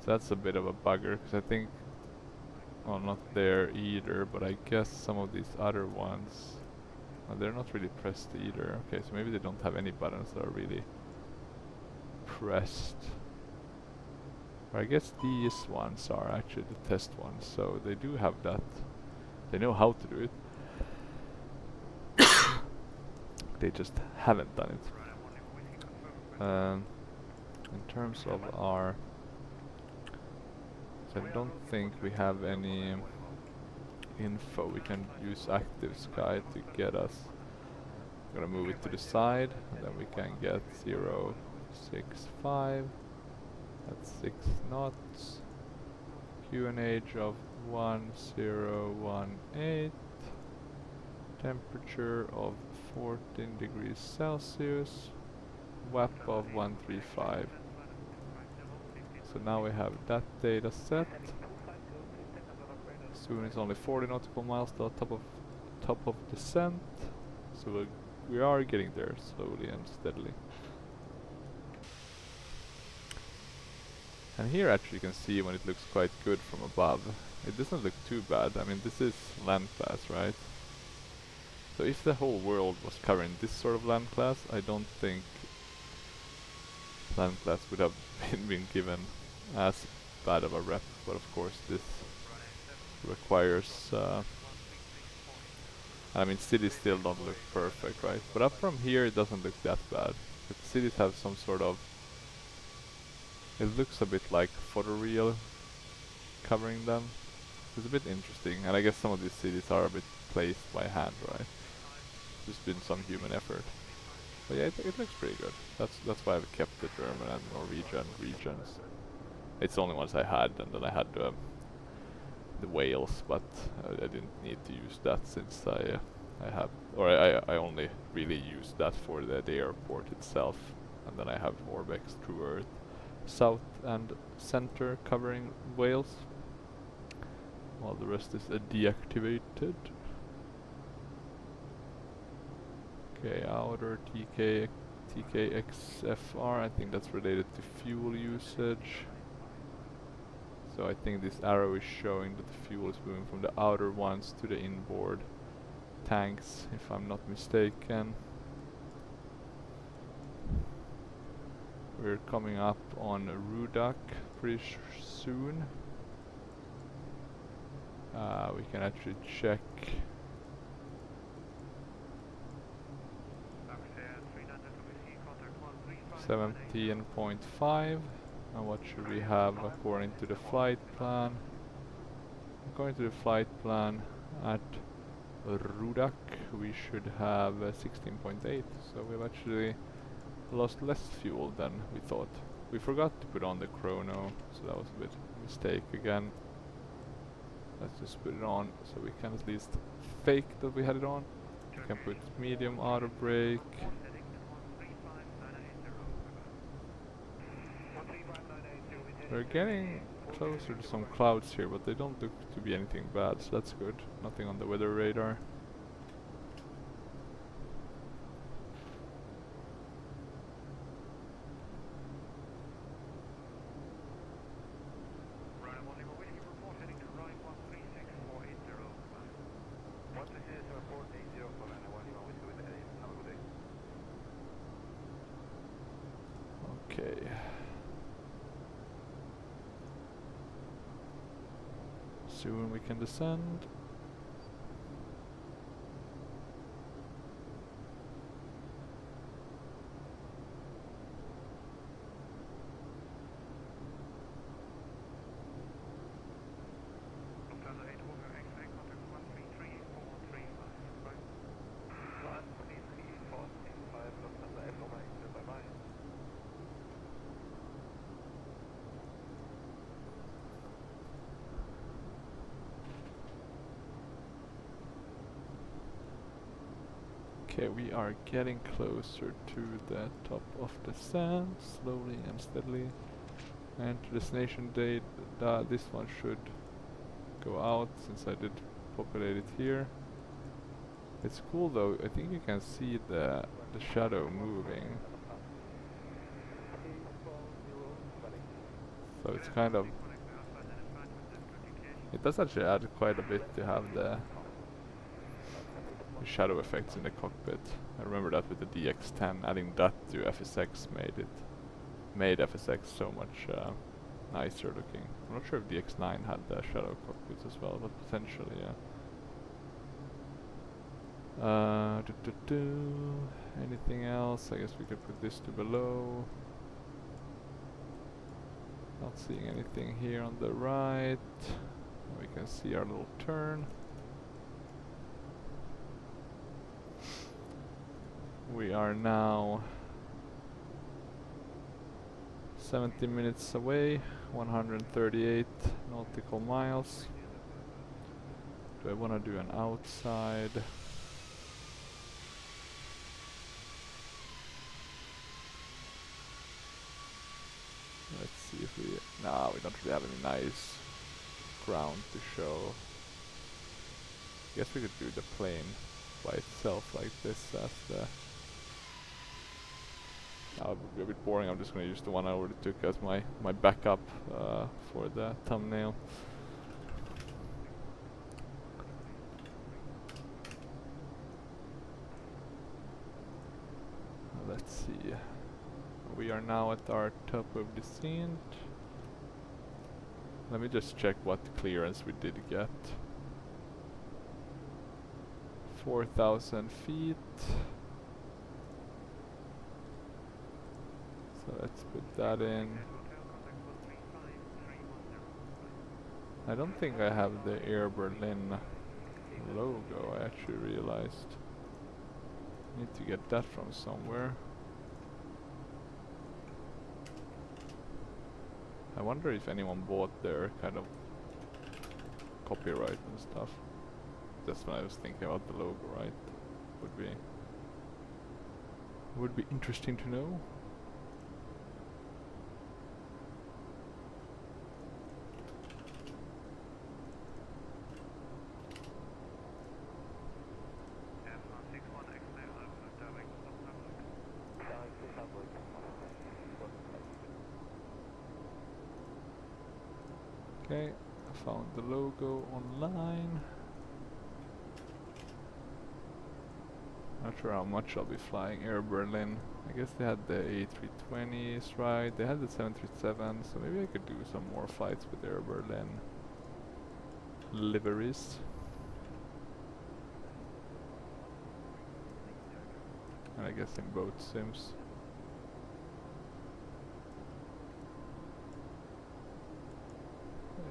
So that's a bit of a bugger, because I think, well, not there either, but I guess some of these other ones, they're not really pressed either. Okay, so maybe they don't have any buttons that are really pressed. But I guess these ones are actually the test ones, so they do have that. They know how to do it. They just haven't done it. In terms of our... So I don't think we have any info. We can use Active Sky to get us. I'm gonna move it to the side, and then we can get 065. That's 6 knots. QNH of 1018. Temperature of 14 degrees Celsius. WAP of 135. So now we have that data set. Soon it's only 40 nautical miles to the top of descent. So we are getting there slowly and steadily. And here actually you can see when it looks quite good from above. It doesn't look too bad. I mean, this is land class, right? So if the whole world was covering this sort of land class, I don't think land class would have been given as bad of a rep. But of course this requires... I mean, cities still don't look perfect, right? But up from here it doesn't look that bad. But the cities have some sort of... It looks a bit like photoreal covering them. It's a bit interesting, and I guess some of these cities are a bit placed by hand, right? There's been some human effort. But yeah, it looks pretty good. That's why I've kept the German and Norwegian regions. It's the only ones I had, and then I had the Wales, but I didn't need to use that since I only really use that for the airport itself, and then I have Orbex True Earth South and Center covering Wales, while the rest is deactivated. Okay, outer TKXFR, I think that's related to fuel usage. So I think this arrow is showing that the fuel is moving from the outer ones to the inboard tanks, if I'm not mistaken. We're coming up on Rudak pretty soon. We can actually check. 17.5. And what should we have according to the flight plan? According to the flight plan at Rudak we should have 16.8. So we've actually lost less fuel than we thought. We forgot to put on the chrono, so that was a bit of a mistake again. Let's just put it on so we can at least fake that we had it on. We can put medium auto brake. We're getting closer to some clouds here, but they don't look to be anything bad, so that's good. Nothing on the weather radar. Okay. Soon we can descend. Okay, we are getting closer to the top of the sand, slowly and steadily. And to destination date, this one should go out since I did populate it here. It's cool though, I think you can see the shadow moving. So it's kind of... It does actually add quite a bit to have the shadow effects in the cockpit. I remember that with the DX10, adding that to FSX made FSX so much nicer looking. I'm not sure if DX9 had the shadow cockpits as well, but potentially, yeah. Anything else? I guess we could put this to below. Not seeing anything here on the right. We can see our little turn. We are now 70 minutes away, 138 nautical miles. Do I want to do an outside? Let's see if we... Nah, we don't really have any nice ground to show. Guess we could do the plane by itself like this as the... That would be a bit boring. I'm just going to use the one I already took as my backup for the thumbnail. Let's see. We are now at our top of descent. Let me just check what clearance we did get. 4,000 feet. So let's put that in. I don't think I have the Air Berlin logo, I actually realized. Need to get that from somewhere. I wonder if anyone bought their kind of copyright and stuff. That's when I was thinking about the logo, right? Would be interesting to know. Okay, I found the logo online. Not sure how much I'll be flying Air Berlin. I guess they had the A320s, right? They had the 737, so maybe I could do some more flights with Air Berlin liveries. And I guess in both sims.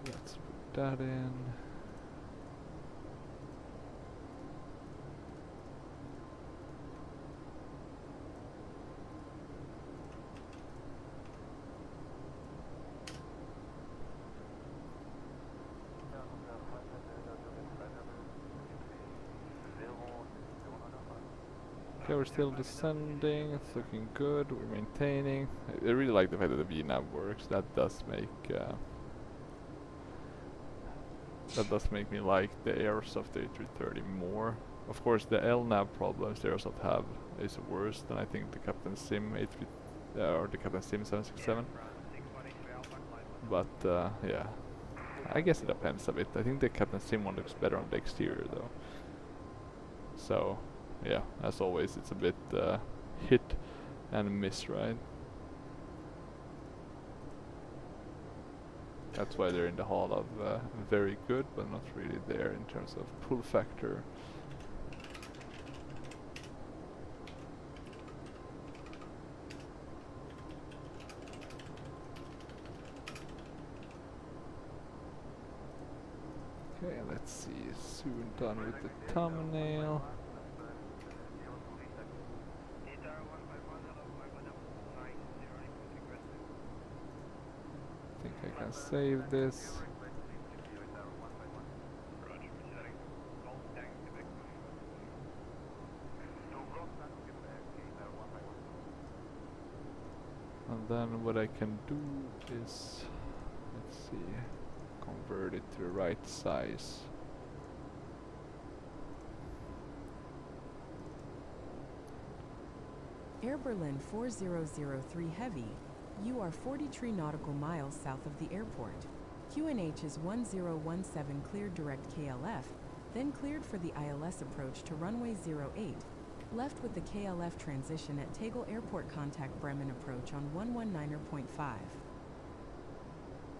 Let's put that in. Okay, we're still descending, it's looking good, we're maintaining. I really like the fact that the VNAV works. That does make me like the Aerosoft A330 more. Of course, the LNAV problems the Aerosoft have is worse than I think the Captain Sim A3 or the Captain Sim 767. But yeah, I guess it depends a bit. I think the Captain Sim one looks better on the exterior though. So yeah, as always, it's a bit hit and miss, right? That's why they're in the hall of very good, but not really there in terms of pull factor. Okay, let's see. Soon done with the thumbnail. I think I can save this. then what I can do is, let's see, convert it to the right size. Air Berlin 4003 Heavy, you are 43 nautical miles south of the airport. QNH is 1017 cleared direct KLF, then cleared for the ILS approach to runway 08, left with the KLF transition at Tegel Airport, contact Bremen approach on 119.5.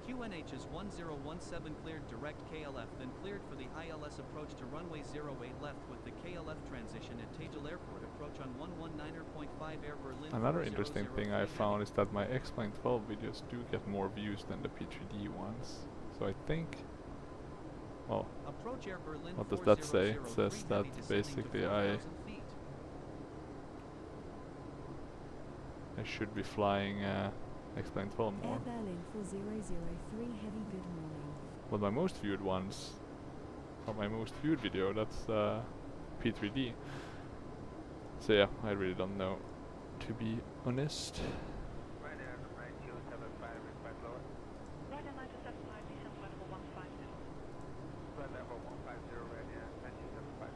QNH is 1017 cleared direct KLF, then cleared for the ILS approach to runway 08, left with the KLF transition at Tegel Airport approach on 119.5. Air Berlin. Another interesting thing I found is that my X-Plane 12 videos do get more views than the P3D ones. So I think, well, approach Air Berlin, what does that say? It says that basically I should be flying X-Plane 12 more. Air Berlin 4003 Heavy, good morning. But my most viewed ones, or my most viewed video, that's P3D. So yeah, I really don't know, to be honest. Right there, 9275, request lower. Right on 975, descent flight level 150. Flight level 150, right there, 9275.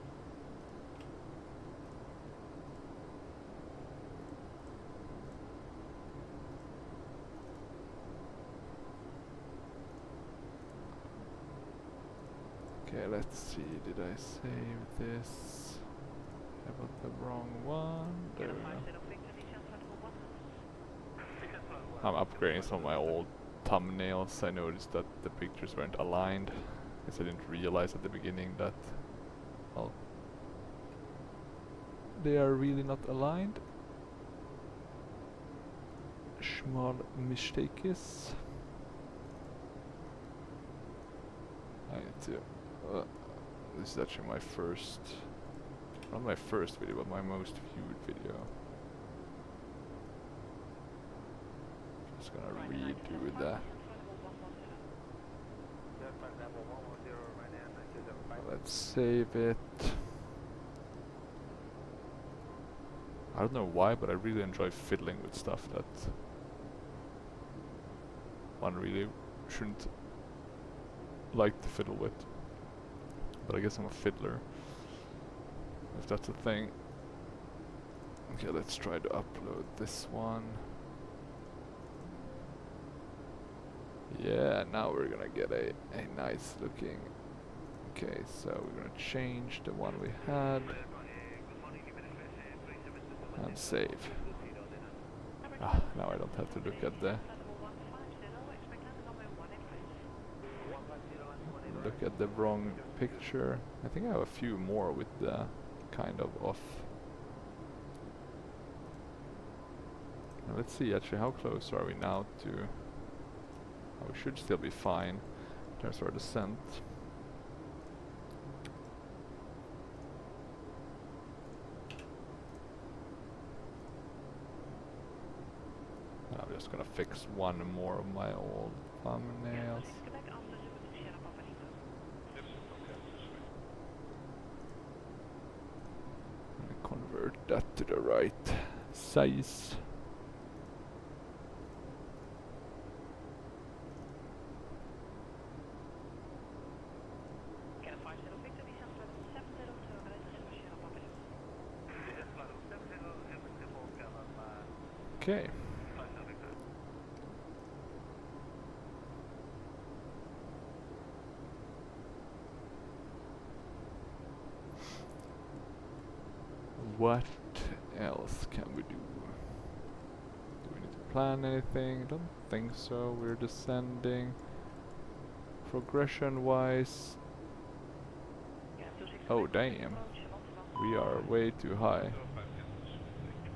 Okay, let's see, did I save this? I got the wrong one. There we go. I'm upgrading some of my old thumbnails. I noticed that the pictures weren't aligned. Guess I didn't realize at the beginning that, well, they are really not aligned. Small mistakes. I need to. This is actually my first, not my first video, but my most viewed video. Just gonna redo that. Let's save it. I don't know why, but I really enjoy fiddling with stuff that one really shouldn't like to fiddle with. But I guess I'm a fiddler, if that's a thing. Okay, let's try to upload this one. Yeah, now we're gonna get a nice looking. Okay, so we're gonna change the one we had and save. Ah, now I don't have to look at the wrong picture. I think I have a few more with the kind of off. Now let's see actually how close are we now to. Oh, we should still be fine in terms of our descent. I'm just gonna fix one more of my old thumbnails. Convert that to the right size. Okay. What else can we do? Do we need to plan anything? Don't think so. We're descending. Progression wise. Oh damn. We are way too high.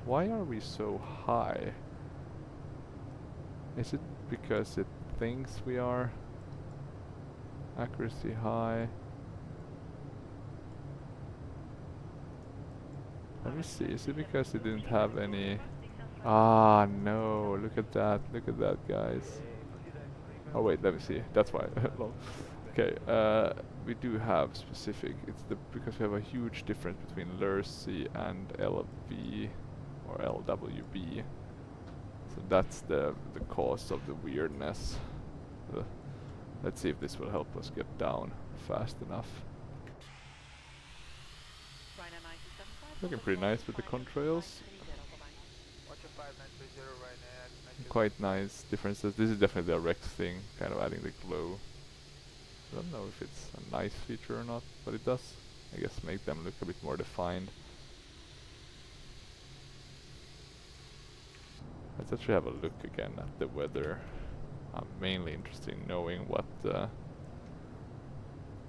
Why are we so high? Is it because it thinks we are? Accuracy high. Let me see, is it because it didn't have any... Ah no, look at that, guys. Oh wait, let me see, that's why. Okay, we do have specific, it's because we have a huge difference between LRC and LV or LWB. So that's the cause of the weirdness. Uh, let's see if this will help us get down fast enough. Looking pretty nice with the contrails. Quite nice differences. This is definitely the Rex thing, kind of adding the glow. I don't know if it's a nice feature or not, but it does, I guess, make them look a bit more defined. Let's actually have a look again at the weather. I'm mainly interested in knowing what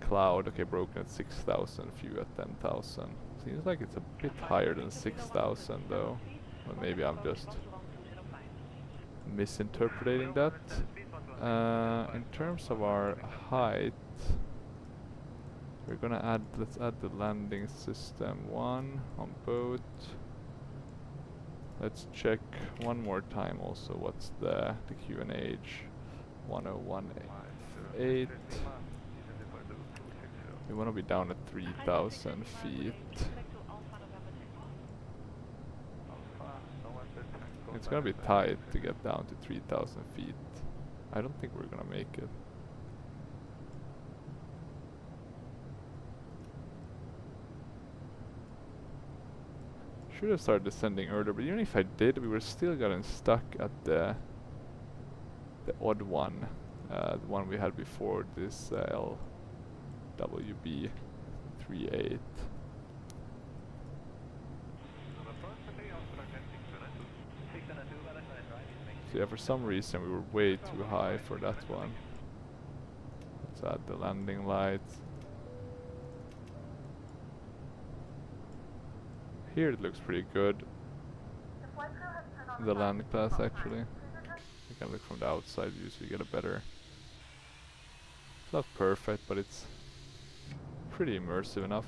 cloud, okay, broken at 6,000, few at 10,000. Seems like it's a bit higher than 6,000 though. But maybe I'm just misinterpreting that. In terms of our height, we're gonna add, let's add the landing system 1 on boat. Let's check one more time also what's the QNH 1018. We want to be down at 3,000 feet. It's gonna be tight to get down to 3,000 feet. I don't think we're gonna make it. Should have started descending earlier, but even if I did, we were still getting stuck at the odd one, the one we had before this LWB 38. So yeah, for some reason we were way too high for that one. Let's add the landing lights. Here it looks pretty good. The land class actually. You can look from the outside view so you get a better... It's not perfect, but it's pretty immersive enough.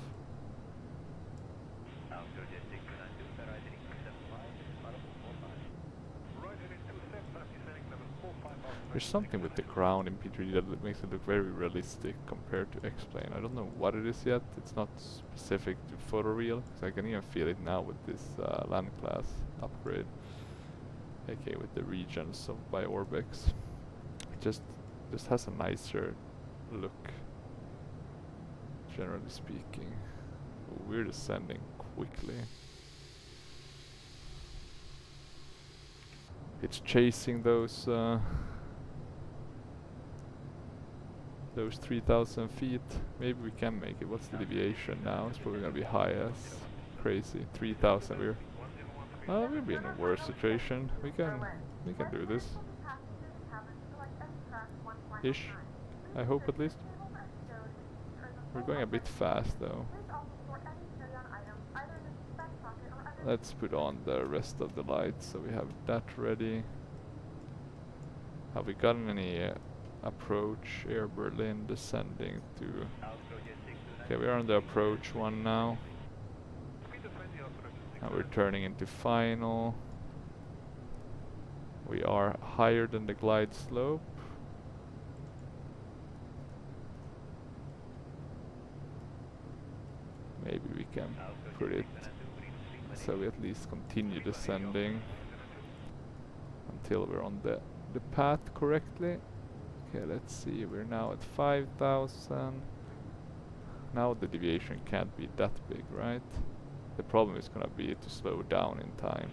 There's something with the ground in P3D that makes it look very realistic compared to X-Plane. I don't know what it is yet. It's not specific to photoreal, because I can even feel it now with this land class upgrade. aka with the regions of by Orbex. It just has a nicer look, generally speaking. We're descending quickly. It's chasing those 3,000 feet. Maybe we can make it. What's the deviation now? It's probably gonna be high as crazy. 3,000. We'll be in a worse situation. We can do this. Ish. I hope at least. We're going a bit fast though. Let's put on the rest of the lights so we have that ready. Have we gotten any approach Air Berlin descending to... Okay, we are on the approach one now. And we're turning into final. We are higher than the glide slope. Maybe we can put it so we at least continue descending until we're on the path correctly. Okay, let's see, we're now at 5,000. Now the deviation can't be that big, right? The problem is gonna be to slow down in time.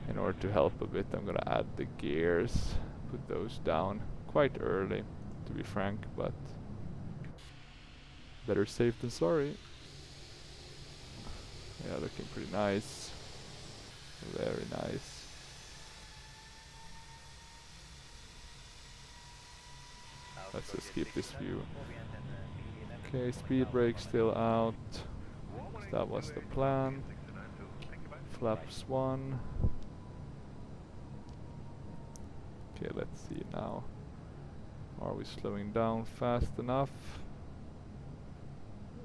In order to help a bit, I'm gonna add the gears, put those down quite early, to be frank, but better safe than sorry. Yeah, looking pretty nice. Very nice. Let's just keep this view. Okay, speed brake still out. That was the plan. Flaps 1. Okay, let's see now. Are we slowing down fast enough?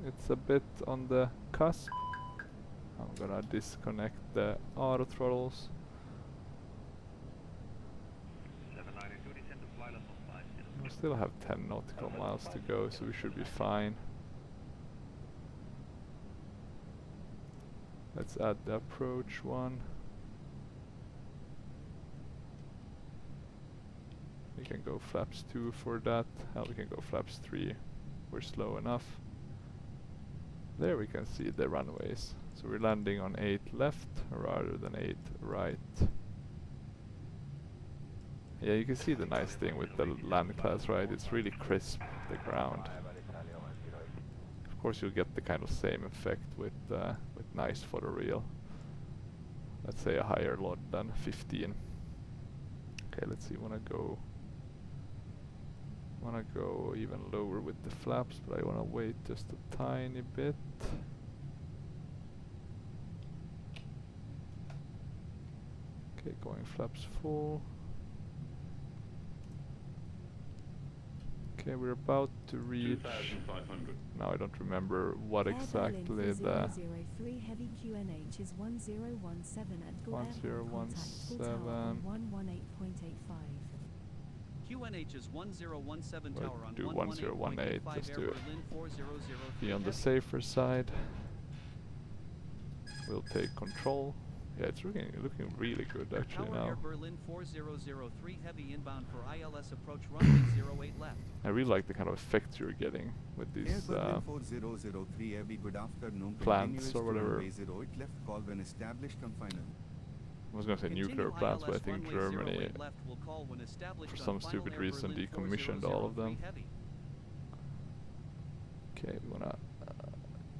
It's a bit on the cusp. I'm gonna disconnect the auto throttles. We still have 10 nautical miles to go, so we should be fine. Let's add the approach one. We can go flaps 2 for that. We can go flaps 3. We're slow enough. There we can see the runways. So we're landing on 8 left rather than 8 right. Yeah, you can see the nice thing with the land class, right? It's really crisp, the ground. Of course you'll get the kind of same effect with nice photoreal. Let's say a higher load than 15. Okay, let's see, wanna go even lower with the flaps, but I wanna wait just a tiny bit. Okay, going flaps full. Okay, we're about to reach. 2,500. Now I don't remember what exactly the. 003 heavy QNH is 1017 at Go Airport. Contact full tower 1017. on 118.85. QNH is 1017 We'll tower on do 1018 118.85 just Air to Berlin 4003 be on the heavy. safer side. We'll take control. Yeah, it's looking really good actually Tower Air now. Berlin 4003 heavy inbound for ILS approach runway 08 left. I really like the kind of effects you're getting with these Air Berlin 4003 heavy, good afternoon. plants or whatever. Runway 08 left, call when established on final. I was gonna say nuclear Continue plants, but I ILS think runway Germany, 08 left will call when established for on some final stupid Air reason, Berlin decommissioned all of 4003 them. heavy. Okay, we wanna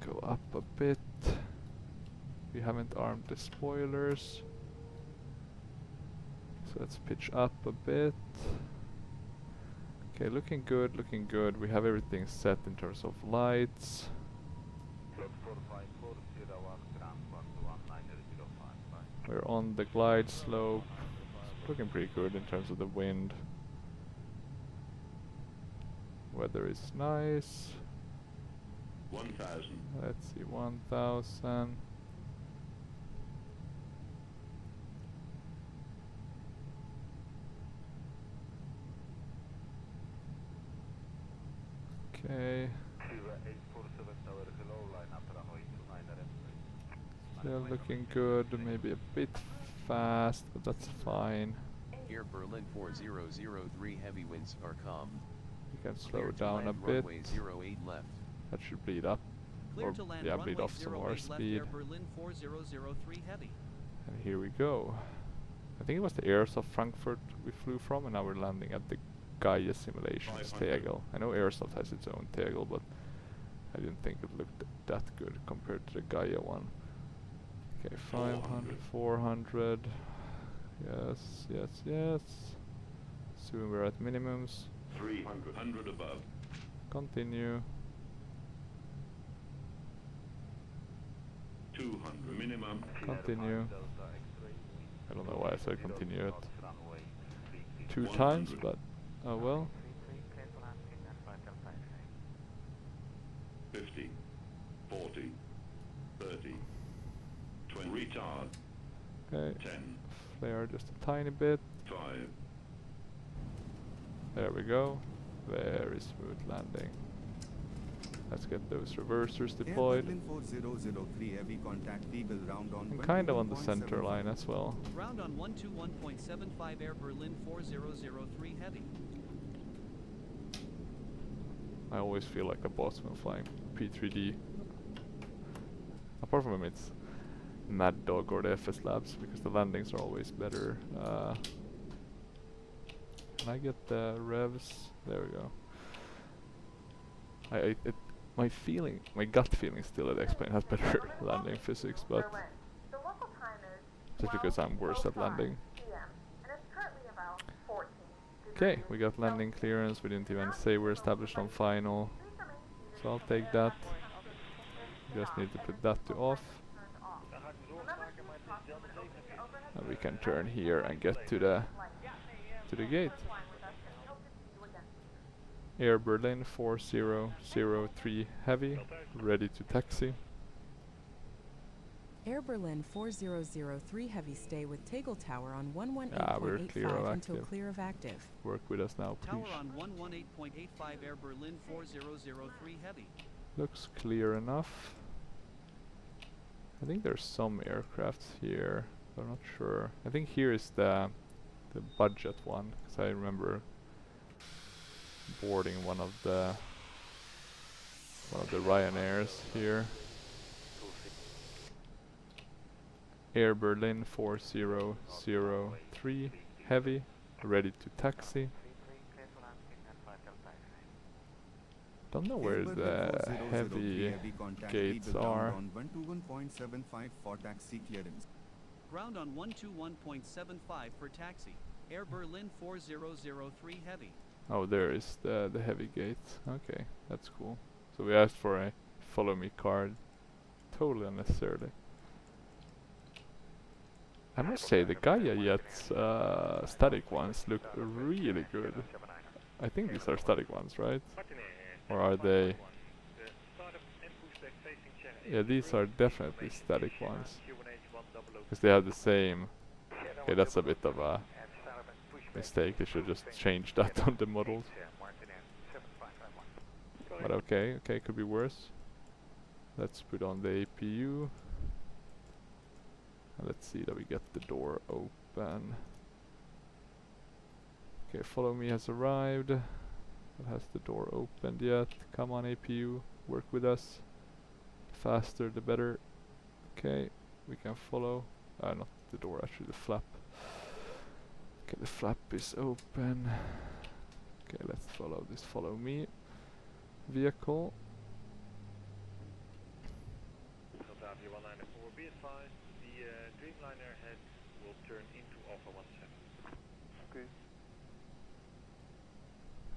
go up a bit. We haven't armed the spoilers, so let's pitch up a bit. Okay, looking good, looking good. We have everything set in terms of lights. We're on the glide slope. It's looking pretty good in terms of the wind. Weather is nice. 1,000. Let's see, 1000. Okay. Still looking good, maybe a bit fast, but that's fine. Air Berlin 4003 heavy winds are calm. You can Clear slow to down a land bit. runway 08 left. That should bleed up. Clear Or to land yeah, runway bleed off some 08 more left speed. Air Berlin 4003 heavy. And here we go. I think it was the Aerosoft Frankfurt we flew from, and now we're landing at the Gaia Simulations 500. Tegel. I know Aerosoft has its own Tegel, but I didn't think it looked that good compared to the Gaia one. Okay, 500, 400. Yes, yes, yes. Soon we're at minimums. 300. 100 above. Continue. 200 minimum. Continue. I don't know why I said continue it 2 times, but oh well. 50. 40. 30. 20. Retard. Okay. 10. Flare just a tiny bit. 5. There we go. Very smooth landing. Let's get those reversers deployed. Air Berlin 4003 heavy, contact Eagle round on And kind of on the center 21.75. line as well. Ground on 121.75 Air Berlin 4003 heavy. I always feel like a boss when flying P3D. Apart from it's Mad Dog or the FS Labs, because the landings are always better. Can I get the revs? There we go. My feeling, my gut feeling still that X-Plane has better landing physics, but Berlin. The local time is just because I'm worse at landing. 12:05 p.m. and it's currently about 14 Okay, degrees. we got landing clearance. We didn't even say we're established on final, so I'll take that. Just need to put that to off. And we can turn here and get to the gate. Air Berlin 4003 heavy, ready to taxi. Air Berlin 4003 heavy, stay with Tegel Tower on We're clear of 118.85 until active. clear of active. Work with us now, please. Tower on 118.85 Air Berlin 4003 heavy. Looks clear enough. I think there's some aircrafts here, but I'm not sure. I think here is the budget one, because I remember boarding one of the Ryanairs here. Air Berlin 4003 heavy, ready to taxi. Don't know where the heavy gates are. On 121.75 for taxi clearance. Ground on 121.75 for taxi. Air Berlin 4003 heavy. Oh, there is the heavy gates. Okay, that's cool. So we asked for a follow me card, totally unnecessarily. I must say the Gaia Jets static ones look really good. I think these are static ones, right? Or are they? Yeah, these are definitely static ones. Because they have the same. Okay, that's a bit of a mistake. They should just change that on the models. But okay, could be worse. Let's put on the APU. And let's see that we get the door open. Okay, follow me has arrived. But has the door opened yet? Come on APU, work with us. Faster the better. Okay, we can follow. Not the door, actually the flap. Okay, the flap is open. Okay, let's follow this follow me vehicle. Be advised, the Dreamliner head will turn into Alpha 17. Okay.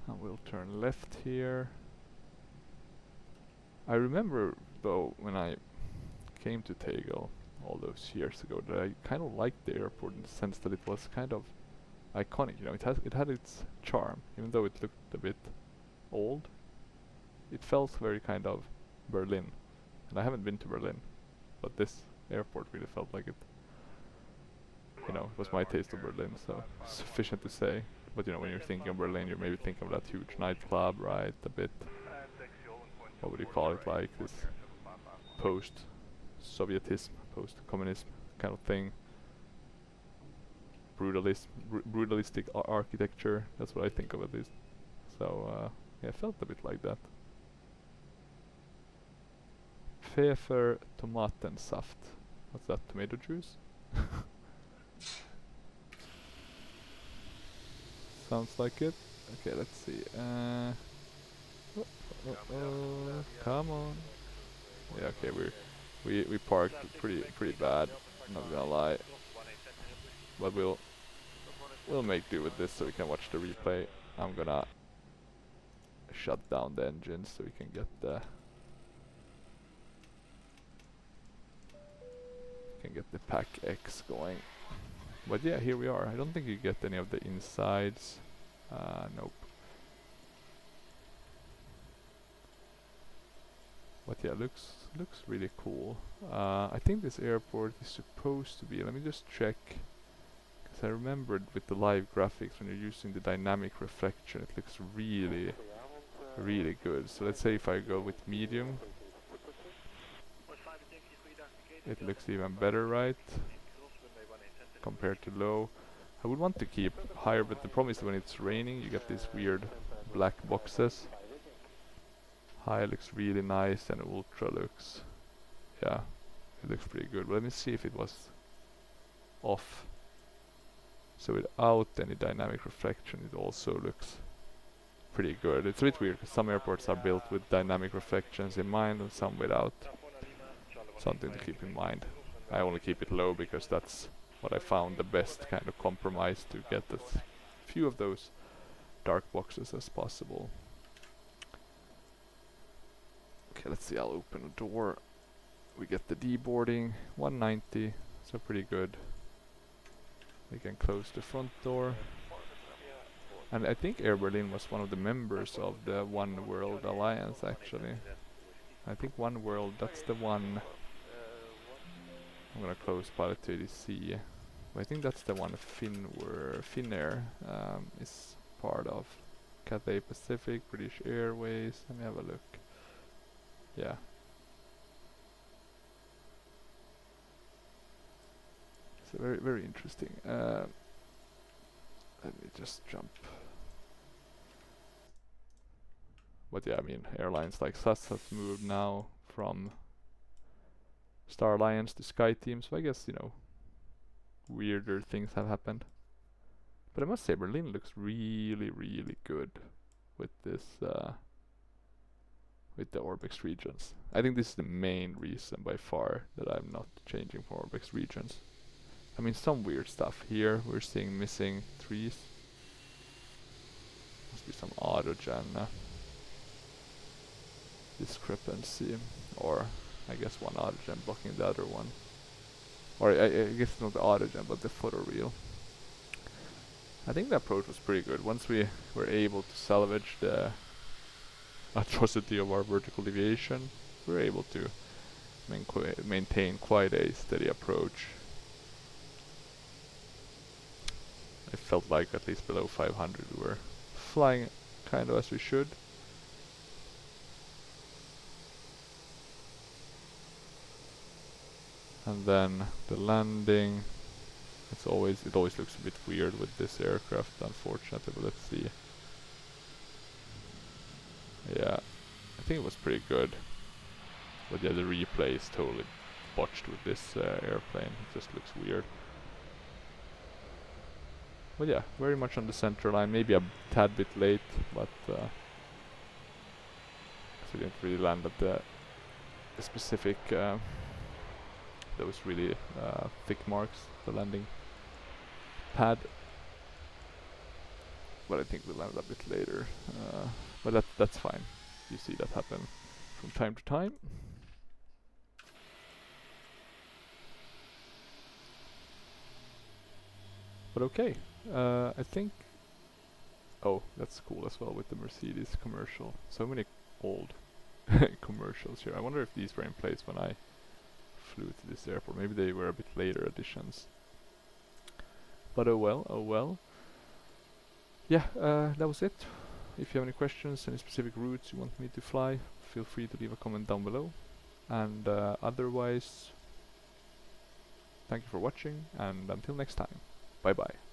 And we'll turn left here. I remember though when I came to Tegel all those years ago that I kind of liked the airport in the sense that it was kind of iconic, you know, it had its charm, even though it looked a bit old. It felt very kind of Berlin. And I haven't been to Berlin, but this airport really felt like it. You know, it was my taste of Berlin, so sufficient to say. But you know, when you're thinking of Berlin, you're maybe thinking of that huge nightclub, right? A bit, what would you call it, like this post-Sovietism, post-communism kind of thing. Brutalistic architecture, that's what I think of at least. So, yeah, it felt a bit like that. Pfeffer Tomatensaft. What's that, tomato juice? Sounds like it. Okay, let's see. Come on. Yeah, okay, we parked pretty bad. Not gonna lie, but we'll make do with this so we can watch the replay. I'm gonna shut down the engine so we can get the Pack X going. But yeah, here we are. I don't think you get any of the insides. Nope. But yeah, looks really cool. I think this airport is supposed to be. Let me just check, because I remembered with the live graphics when you're using the dynamic reflection, it looks really good. So let's say if I go with medium, it looks even better, right? Compared to low. I would want to keep higher, but the problem is when it's raining, you get these weird black boxes. High looks really nice, and ultra looks, yeah, it looks pretty good. But let me see if it was off. So without any dynamic reflection, it also looks pretty good. It's a bit weird because some airports are built with dynamic reflections in mind and some without. Something to keep in mind. I only keep it low because that's what I found the best kind of compromise to get as few of those dark boxes as possible. Okay, let's see, I'll open the door. We get the deboarding, 190, so pretty good. We can close the front door. And I think Air Berlin was one of the members of the One World Alliance actually. I think One World, that's the one. I'm gonna close Pilot to ADC. But I think that's the one Finnair is part of. Cathay Pacific, British Airways, let me have a look. Yeah. very, very interesting. Let me just jump. But yeah, I mean, airlines like SAS has moved now from Star Alliance to SkyTeam, so I guess, you know, weirder things have happened. But I must say, Berlin looks really, really good with this, with the Orbx regions. I think this is the main reason by far that I'm not changing for Orbx regions. I mean, some weird stuff here. We're seeing missing trees. Must be some autogen discrepancy, or I guess one autogen blocking the other one. Or I guess not the autogen, but the photoreal. I think the approach was pretty good. Once we were able to salvage the atrocity of our vertical deviation, we were able to maintain quite a steady approach. It felt like at least below 500 we were flying kind of as we should. And then the landing, it always looks a bit weird with this aircraft, unfortunately, but let's see. Yeah, I think it was pretty good. But yeah, the replay is totally botched with this airplane. It just looks weird. But yeah, very much on the center line, maybe a tad bit late, but so we didn't really land at the specific those really thick marks, the landing pad. But I think we landed a bit later. But that's fine. You see that happen from time to time. But okay, I think. Oh, that's cool as well with the Mercedes commercial. So many old commercials here. I wonder if these were in place when I flew to this airport. Maybe they were a bit later additions. But oh well, oh well. Yeah, that was it. If you have any questions, any specific routes you want me to fly, feel free to leave a comment down below. And otherwise, thank you for watching, and until next time, bye bye.